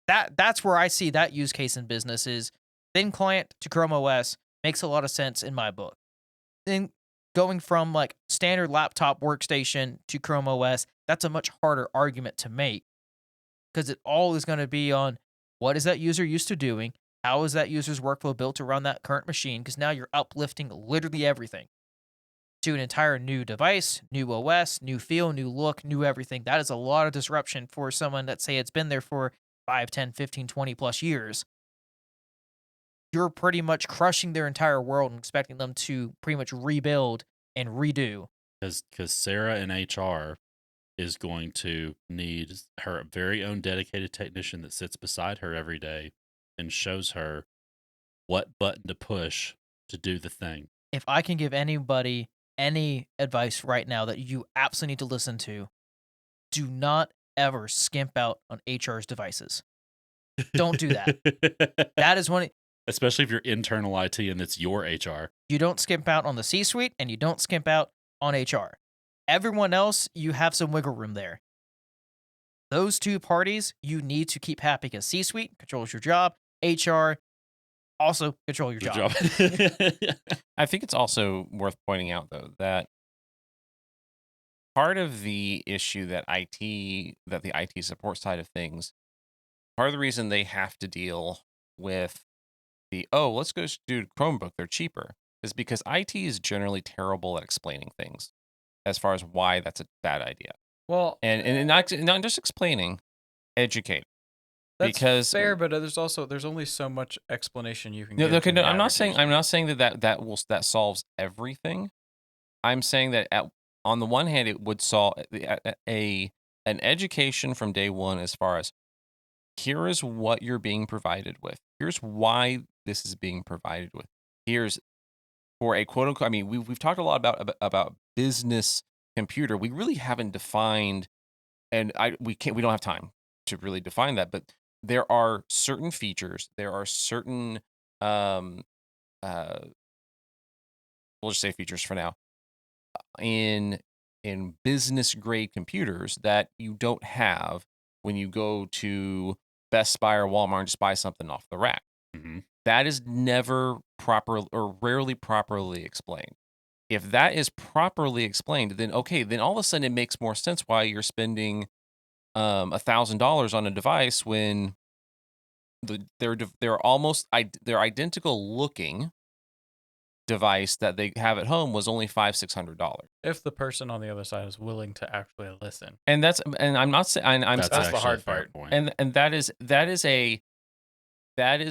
That's where I see that use case in business is thin client to Chrome OS makes a lot of sense in my book. Then going from like standard laptop workstation to Chrome OS, that's a much harder argument to make because it all is going to be on what is that user used to doing? How is that user's workflow built around that current machine? Because now you're uplifting literally everything to an entire new device, new OS, new feel, new look, new everything. That is a lot of disruption for someone that say it's been there for 5, 10, 15, 20 plus years. You're pretty much crushing their entire world and expecting them to pretty much rebuild and redo. Because Sarah in HR is going to need her very own dedicated technician that sits beside her every day and shows her what button to push to do the thing. If I can give anybody any advice right now that you absolutely need to listen to, do not ever skimp out on HR's devices. Don't do that. That is one. Especially if you're internal IT and it's your HR. You don't skimp out on the C-suite and you don't skimp out on HR. Everyone else, you have some wiggle room there. Those two parties, you need to keep happy because C-suite controls your job. HR also control your job. I think it's also worth pointing out, though, that part of the issue that the IT support side of things, part of the reason they have to deal with let's go do Chromebook, they're cheaper, is because IT is generally terrible at explaining things as far as why that's a bad idea. Well, and not just explaining, educate. That's because fair, but there's only so much explanation you can no, give. Okay, to no, I'm not saying that solves everything. I'm saying that on the one hand, it would solve an education from day one as far as here is what you're being provided with. Here's why this is being provided with. Here's for a quote unquote. I mean, we've talked a lot about business computer. We really haven't defined, and we don't have time to really define that. But there are certain features. There are certain we'll just say features for now in business grade computers that you don't have when you go to Best Buy or Walmart and just buy something off the rack. Mm-hmm. That is never proper or rarely properly explained. If that is properly explained, then okay, then all of a sudden it makes more sense why you're spending $1,000 on a device when they're identical looking device that they have at home was only $500-$600. If the person on the other side is willing to actually listen, and I'm not saying that's the hard part. Point. And that is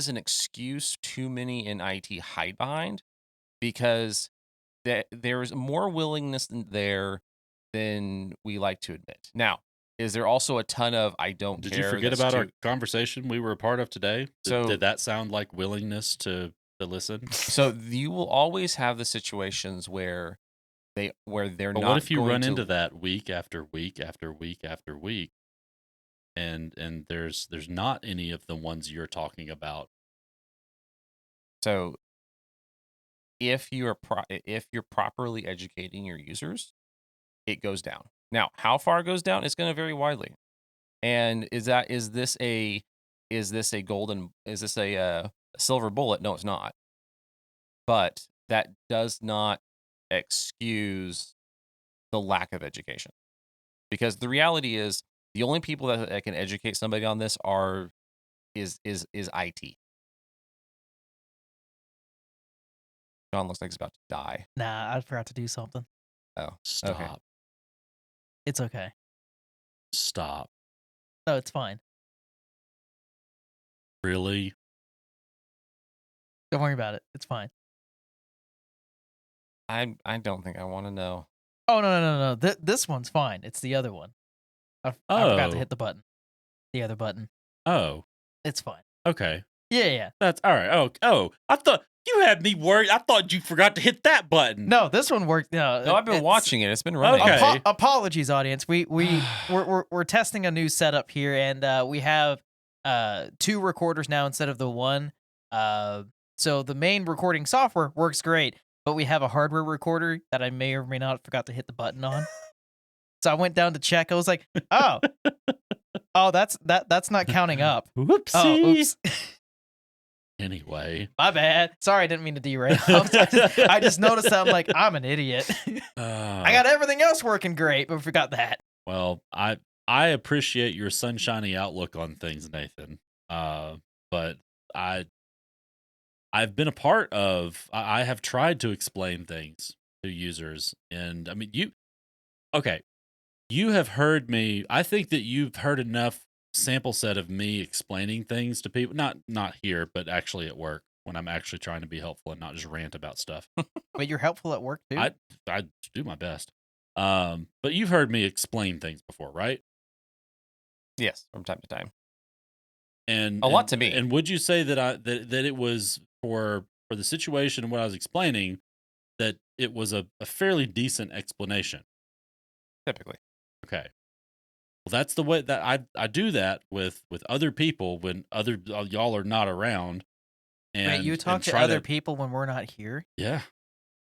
an excuse too many in IT hide behind, because there is more willingness there than we like to admit. Now, is there also a ton of I don't care? Did you forget about our conversation we were a part of today? Did that sound like willingness to listen? So you will always have the situations where they're but not. What if you run into that week after week after week after week, and there's not any of the ones you're talking about? So if you're properly educating your users, it goes down. Now, how far it goes down is going to vary widely. And is this a silver bullet? No, it's not. But that does not excuse the lack of education, because the reality is the only people that can educate somebody on this is IT. John looks like he's about to die. Nah, I forgot to do something. Oh, stop. Okay. It's okay. Stop. No, it's fine. Really? Don't worry about it. It's fine. I don't think I want to know. Oh, no. This one's fine. It's the other one. I forgot to hit the button. The other button. Oh. It's fine. Okay. Yeah. That's all right. Oh, I thought you had me worried. I thought you forgot to hit that button. No, this one worked. No, I've been watching it. It's been running. Okay. Apologies, audience. We're testing a new setup here, and we have 2 recorders now instead of the one. So the main recording software works great, but we have a hardware recorder that I may or may not forgot to hit the button on. So I went down to check. I was like, oh, that's not counting up. Whoopsie. Oh, oops. Anyway, My bad. Sorry, I didn't mean to derail. I just noticed that. I'm like, I'm an idiot. I got everything else working great, but forgot that. Well, I appreciate your sunshiny outlook on things, Nathan. But I've been a part of. I have tried to explain things to users, and I mean, you have heard me. I think that you've heard enough sample set of me explaining things to people. Not here, but actually at work when I'm actually trying to be helpful and not just rant about stuff. But you're helpful at work too. I do my best. But you've heard me explain things before, right? Yes, from time to time. And a lot to me. And would you say that that it was for the situation and what I was explaining, that it was a fairly decent explanation? Typically. Okay. Well, that's the way that I do that with other people when other y'all are not around. And wait, you talk to other people when we're not here? Yeah.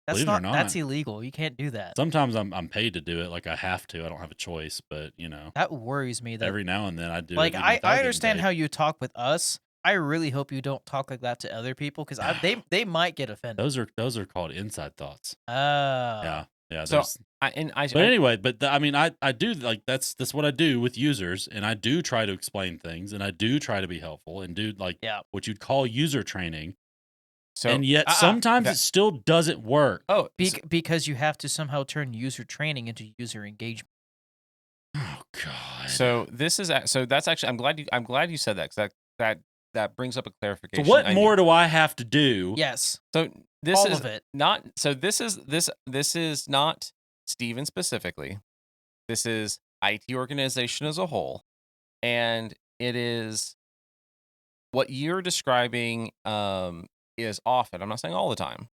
That's not. That's illegal. You can't do that. Sometimes I'm paid to do it, like I have to. I don't have a choice, but that worries me. That every now and then I do. Like I understand how you talk with us. I really hope you don't talk like that to other people because they might get offended. Those are called inside thoughts. Yeah. So but I do, like that's what I do with users, and I do try to explain things, and I do try to be helpful, and do what you'd call user training. So, and yet sometimes it still doesn't work. Oh, because you have to somehow turn user training into user engagement. Oh God. So that's actually I'm glad you said that, because that brings up a clarification. So what more do I have to do? Yes. So this all is of it. Not. So this is not Steven specifically. This is IT organization as a whole, and it is what you're describing. Is often, I'm not saying all the time,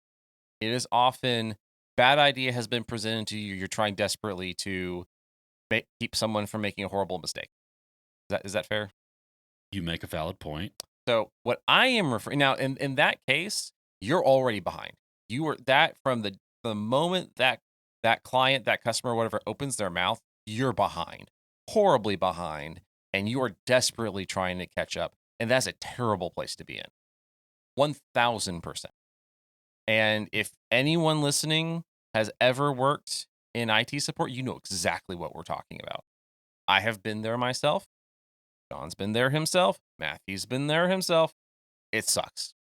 it is often bad idea has been presented to you. You're trying desperately to keep someone from making a horrible mistake. Is that fair? You make a valid point. So what I am referring now, in that case, you're already behind. You were that from the moment that client, that customer, whatever, opens their mouth, you're behind, horribly behind, and you are desperately trying to catch up. And that's a terrible place to be in. 1000%. And if anyone listening has ever worked in IT support, you know exactly what we're talking about. I have been there myself. John's been there himself. Matthew's been there himself. It sucks.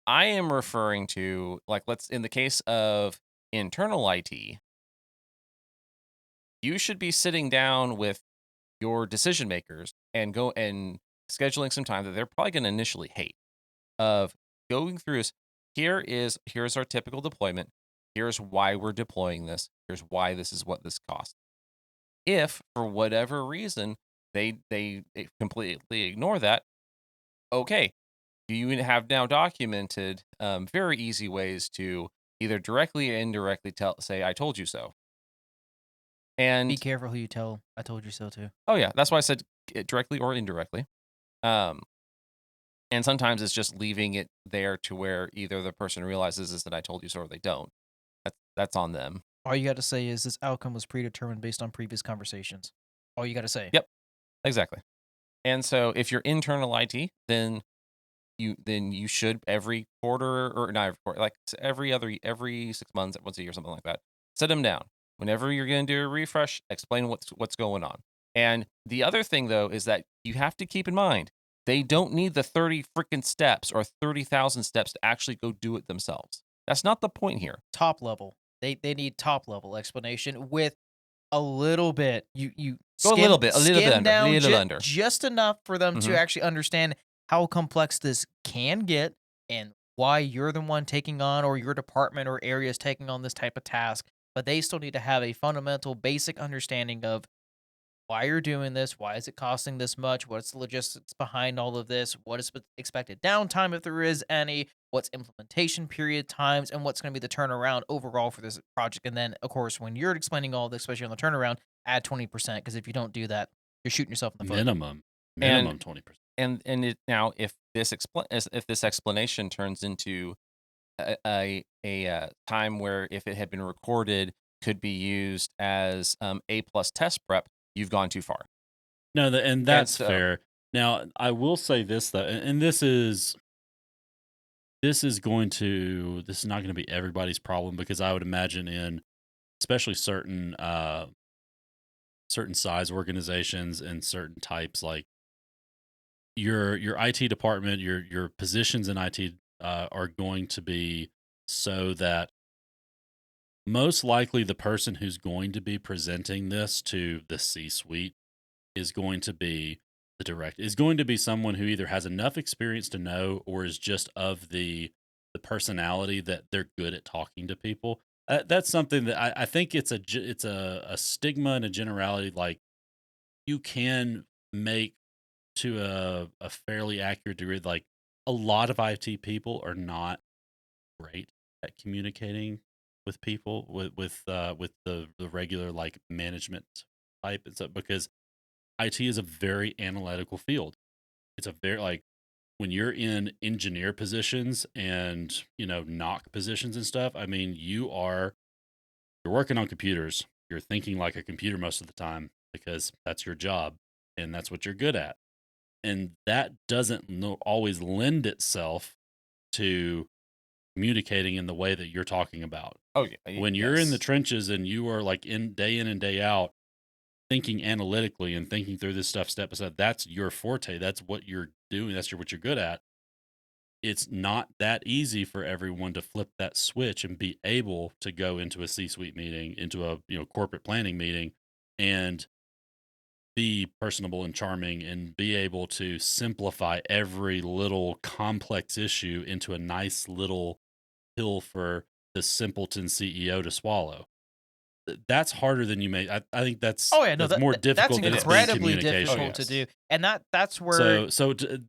I am referring to, like, in the case of internal IT, you should be sitting down with your decision makers and scheduling some time that they're probably going to initially hate, of going through this. Here's our typical deployment. Here's why we're deploying this. Here's why this is what this costs. If for whatever reason they completely ignore that, okay, you have now documented very easy ways to either directly or indirectly say I told you so. And be careful who you tell I told you so to. Oh yeah, that's why I said directly or indirectly. And sometimes it's just leaving it there to where either the person realizes is that I told you so or they don't. That's on them. All you got to say is this outcome was predetermined based on previous conversations. All you got to say. Yep, exactly. And so if you're internal IT, then you should every quarter, or not every quarter, like every 6 months, once a year, something like that, sit them down. Whenever you're going to do a refresh, explain what's going on. And the other thing though is that you have to keep in mind, they don't need the 30 freaking steps or 30,000 steps to actually go do it themselves. That's not the point here. Top level. They need top level explanation with a little bit. You go a little bit under, just enough for them to actually understand how complex this can get and why you're the one taking on, or your department or area is taking on this type of task. But they still need to have a fundamental, basic understanding of why you're doing this, why is it costing this much, what's the logistics behind all of this, what is expected downtime if there is any, what's implementation period times, and what's going to be the turnaround overall for this project. And then, of course, when you're explaining all this, especially on the turnaround, add 20%, because if you don't do that, you're shooting yourself in the foot. Minimum 20%. And now, if if this explanation turns into a time where if it had been recorded could be used as A plus test prep, you've gone too far. No, and that's fair. Now, I will say this though, and this is not going to be everybody's problem, because I would imagine in especially certain size organizations and certain types, like your IT department, your positions in IT are going to be so that most likely the person who's going to be presenting this to the C-suite is going to be is going to be someone who either has enough experience to know, or is just of the personality that they're good at talking to people. That's something that I think it's a stigma and a generality. Like, you can make to a fairly accurate degree. Like, a lot of IT people are not great at communicating with people, with the regular like management type and stuff, because IT is a very analytical field. It's a very, like, when you're in engineer positions and, knock positions and stuff, I mean, you're working on computers. You're thinking like a computer most of the time, because that's your job and that's what you're good at. And that doesn't always lend itself to communicating in the way that you're talking about. Oh yeah. When you're in the trenches and you are like in and day out thinking analytically and thinking through this stuff step by step, that's your forte. That's what you're doing. That's what you're good at. It's not that easy for everyone to flip that switch and be able to go into a C-suite meeting, into a corporate planning meeting, and be personable and charming and be able to simplify every little complex issue into a nice little pill for the simpleton CEO to swallow. That's harder than you may. I think that's more difficult. That's incredibly difficult to do, and that's where.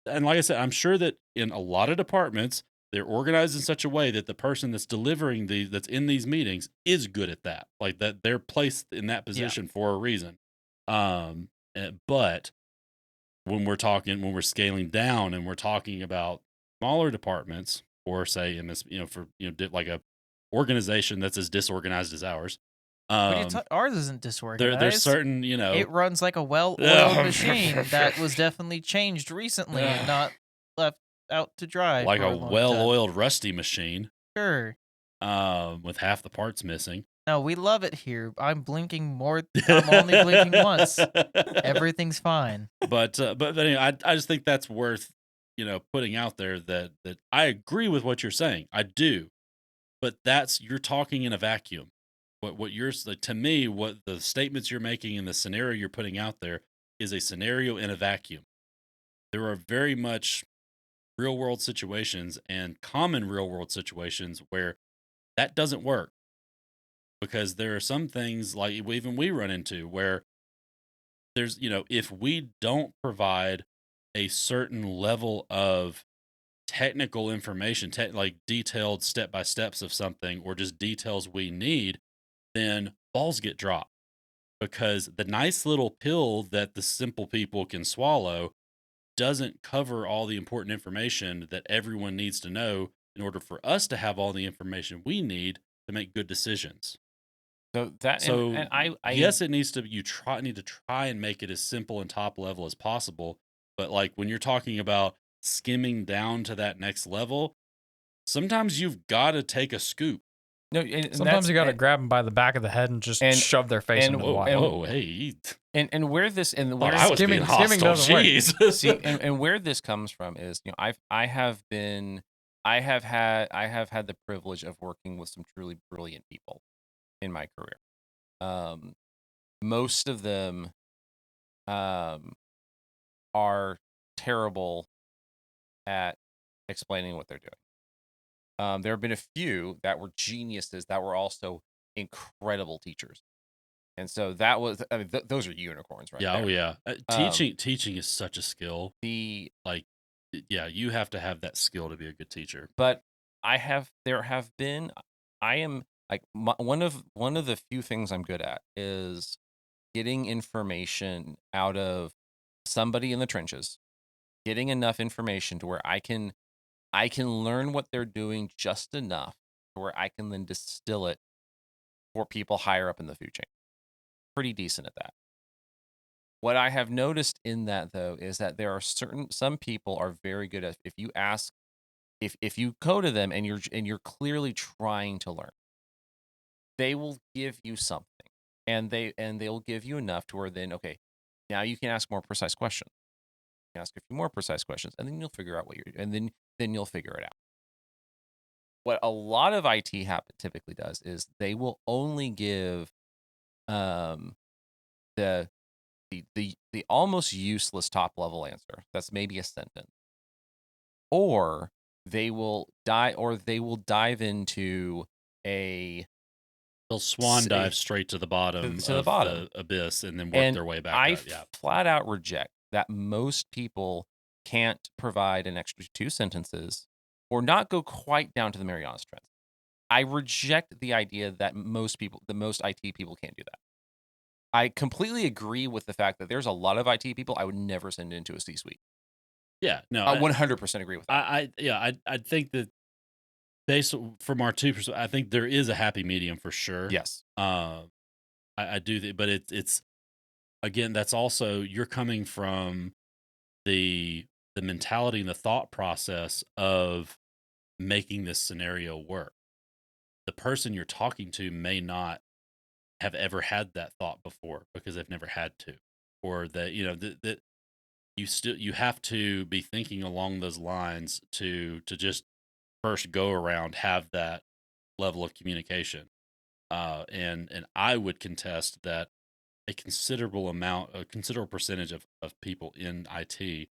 And like I said, I'm sure that in a lot of departments, they're organized in such a way that the person that's delivering that's in these meetings is good at that. Like, that they're placed in that position for a reason. But when we're scaling down and we're talking about smaller departments, or say in this, like a organization that's as disorganized as ours. Ours isn't disorganized. There's certain, it runs like a well-oiled machine that was definitely changed recently and not left out to dry. Like a well-oiled rusty machine. Sure. With half the parts missing. No, we love it here. I'm only blinking once. Everything's fine. But anyway, I just think that's worth, putting out there, that I agree with what you're saying. I do. But you're talking in a vacuum. What you're, to me, what the statements you're making and the scenario you're putting out there is a scenario in a vacuum. There are very much real world situations and common real world situations where that doesn't work, because there are some things, like even we run into, where there's, if we don't provide a certain level of technical information, like detailed step by steps of something, or just details we need, then balls get dropped, because the nice little pill that the simple people can swallow doesn't cover all the important information that everyone needs to know in order for us to have all the information we need to make good decisions. Yes, it needs to. Need to try and make it as simple and top level as possible. But like, when you're talking about skimming down to that next level, sometimes you've got to take a scoop. No, sometimes you got to grab them by the back of the head and just shove their face into the water. And where this skimming doesn't work. See, and where this comes from is, I have had the privilege of working with some truly brilliant people in my career. Most of them are terrible at explaining what they're doing. There have been a few that were geniuses that were also incredible teachers. And so that was, those are unicorns, right? Yeah. There. Oh yeah. Teaching is such a skill. You have to have that skill to be a good teacher. But I am like, one of the few things I'm good at is getting information out of somebody in the trenches getting enough information to where I can learn what they're doing just enough to where I can then distill it for people higher up in the food chain. Pretty decent at that. What I have noticed in that though is that there are some people are very good at, if you ask, if you go to them and you're clearly trying to learn, they will give you something, and they'll give you enough to where then, okay, now you can ask more precise questions. You can ask a few more precise questions, and then you'll figure out and then you'll figure it out. What a lot of IT typically does is they will only give um the the almost useless top level answer. That's maybe a sentence. Or they will dive into a They'll swan dive straight to the bottom to the of bottom. the abyss and then work And their way back I up. Yeah. flat out reject that most people can't provide an extra 2 sentences or not go quite down to the Marianas Trench. I reject the idea that most IT people can't do that. I completely agree with the fact that there's a lot of IT people I would never send into a C-suite. Yeah. No, I 100% agree with that. I think that based from our 2%, I think there is a happy medium for sure. Yes. I do, but it's again, that's also, you're coming from the mentality and the thought process of making this scenario work. The person you're talking to may not have ever had that thought before because they've never had to, or that that you have to be thinking along those lines to just first go around have that level of communication. And I would contest that a considerable percentage of people in IT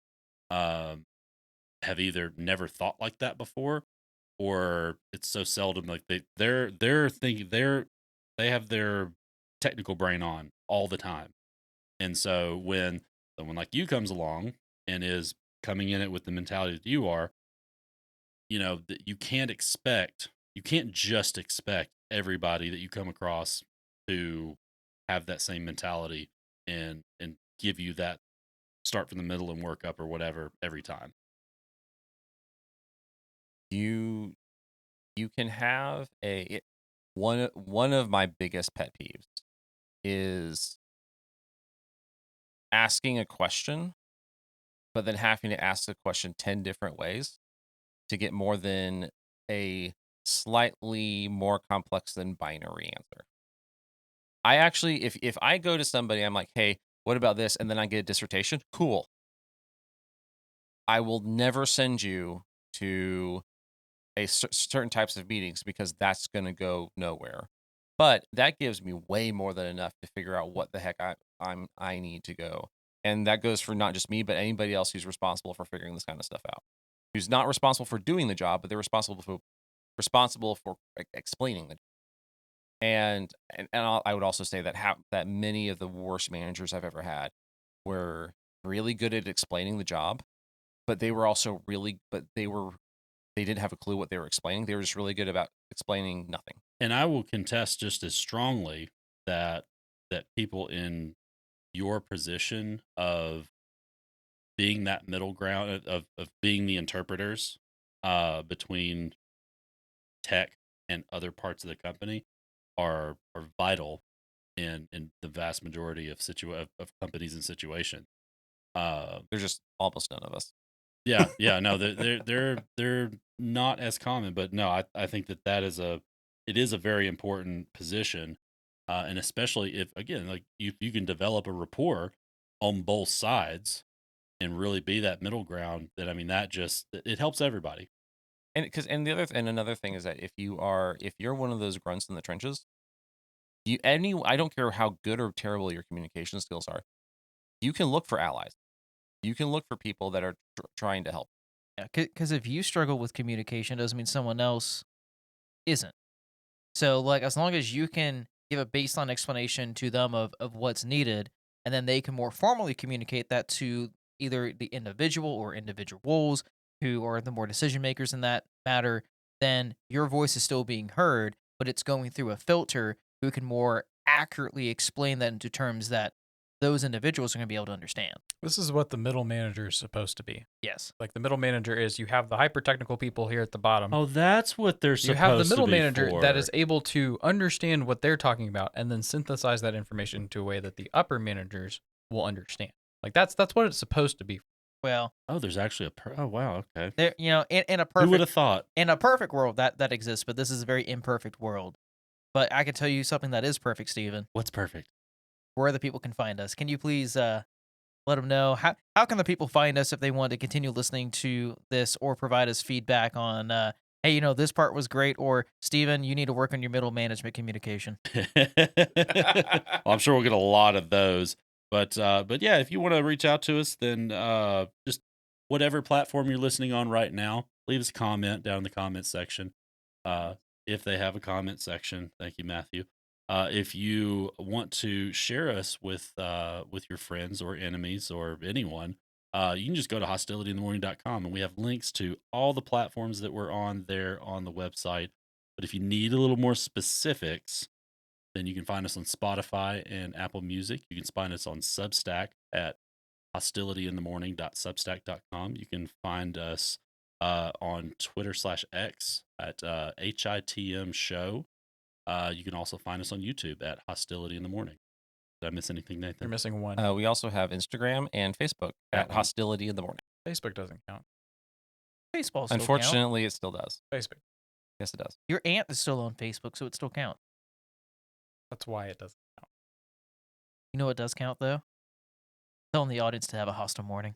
have either never thought like that before, or it's so seldom, like they're thinking they have their technical brain on all the time. And so when someone like you comes along and is coming in it with the mentality that you are, that you can't just expect everybody that you come across to have that same mentality and give you that start from the middle and work up or whatever every time. You can have one of my biggest pet peeves is asking a question, but then having to ask the question 10 different ways to get more than a slightly more complex than binary answer. I actually, if I go to somebody, I'm like, hey, what about this? And then I get a dissertation, cool. I will never send you to certain types of meetings because that's going to go nowhere. But that gives me way more than enough to figure out what the heck I need to go. And that goes for not just me, but anybody else who's responsible for figuring this kind of stuff out. Who's not responsible for doing the job, but they're responsible for explaining the job. And I would also say that many of the worst managers I've ever had were really good at explaining the job, but they were also they didn't have a clue what they were explaining. They were just really good about explaining nothing. And I will contest just as strongly that people in your position of being that middle ground of being the interpreters between tech and other parts of the company are vital in the vast majority of of companies and situations. There's just almost none of us. Yeah, no, they're not as common, but no, I think that it is a very important position, and especially if, again, like you can develop a rapport on both sides and really be that middle ground, then I mean that just it helps everybody. And another thing is that if you're one of those grunts in the trenches, I don't care how good or terrible your communication skills are, you can look for allies. You can look for people that are trying to help. Yeah, because if you struggle with communication, doesn't mean someone else isn't. So, like, as long as you can give a baseline explanation to them of what's needed, and then they can more formally communicate that to either the individual or individuals who are the more decision makers in that matter, then your voice is still being heard, but it's going through a filter who can more accurately explain that into terms that those individuals are going to be able to understand. This is what the middle manager is supposed to be. Yes. Like the middle manager is you have the hyper technical people here at the bottom. Oh, that's what they're supposed to be. You have the middle manager for. that is able to understand what they're talking about and then synthesize that information into a way that the upper managers will understand. Like that's what it's supposed to be. Well, oh, there's actually a oh wow, okay. there, you know, in a Who would perfect have thought? in a perfect world that exists, but this is a very imperfect world. But I can tell you something that is perfect, Steven. What's perfect? Where the people can find us. Can you please let them know how can the people find us if they want to continue listening to this or provide us feedback on hey, you know, this part was great, or Steven, you need to work on your middle management communication. Well, I'm sure we'll get a lot of those. But yeah, if you want to reach out to us, then just whatever platform you're listening on right now, leave us a comment down in the comment section. If they have a comment section, thank you, Matthew. If you want to share us with your friends or enemies or anyone, you can just go to hostilityinthemorning.com, and we have links to all the platforms that we're on there on the website. But if you need a little more specifics, then you can find us on Spotify and Apple Music. You can find us on Substack at hostilityinthemorning.substack.com. You can find us on Twitter/X at HITM Show. You can also find us on YouTube at Hostility in the Morning. Did I miss anything, Nathan? You're missing one. We also have Instagram and Facebook at Hostility in the Morning. Facebook doesn't count. Baseball still Unfortunately, it still does. Facebook. Yes, it does. Your aunt is still on Facebook, so it still counts. That's why it doesn't count. You know what does count, though? Telling the audience to have a hostile morning.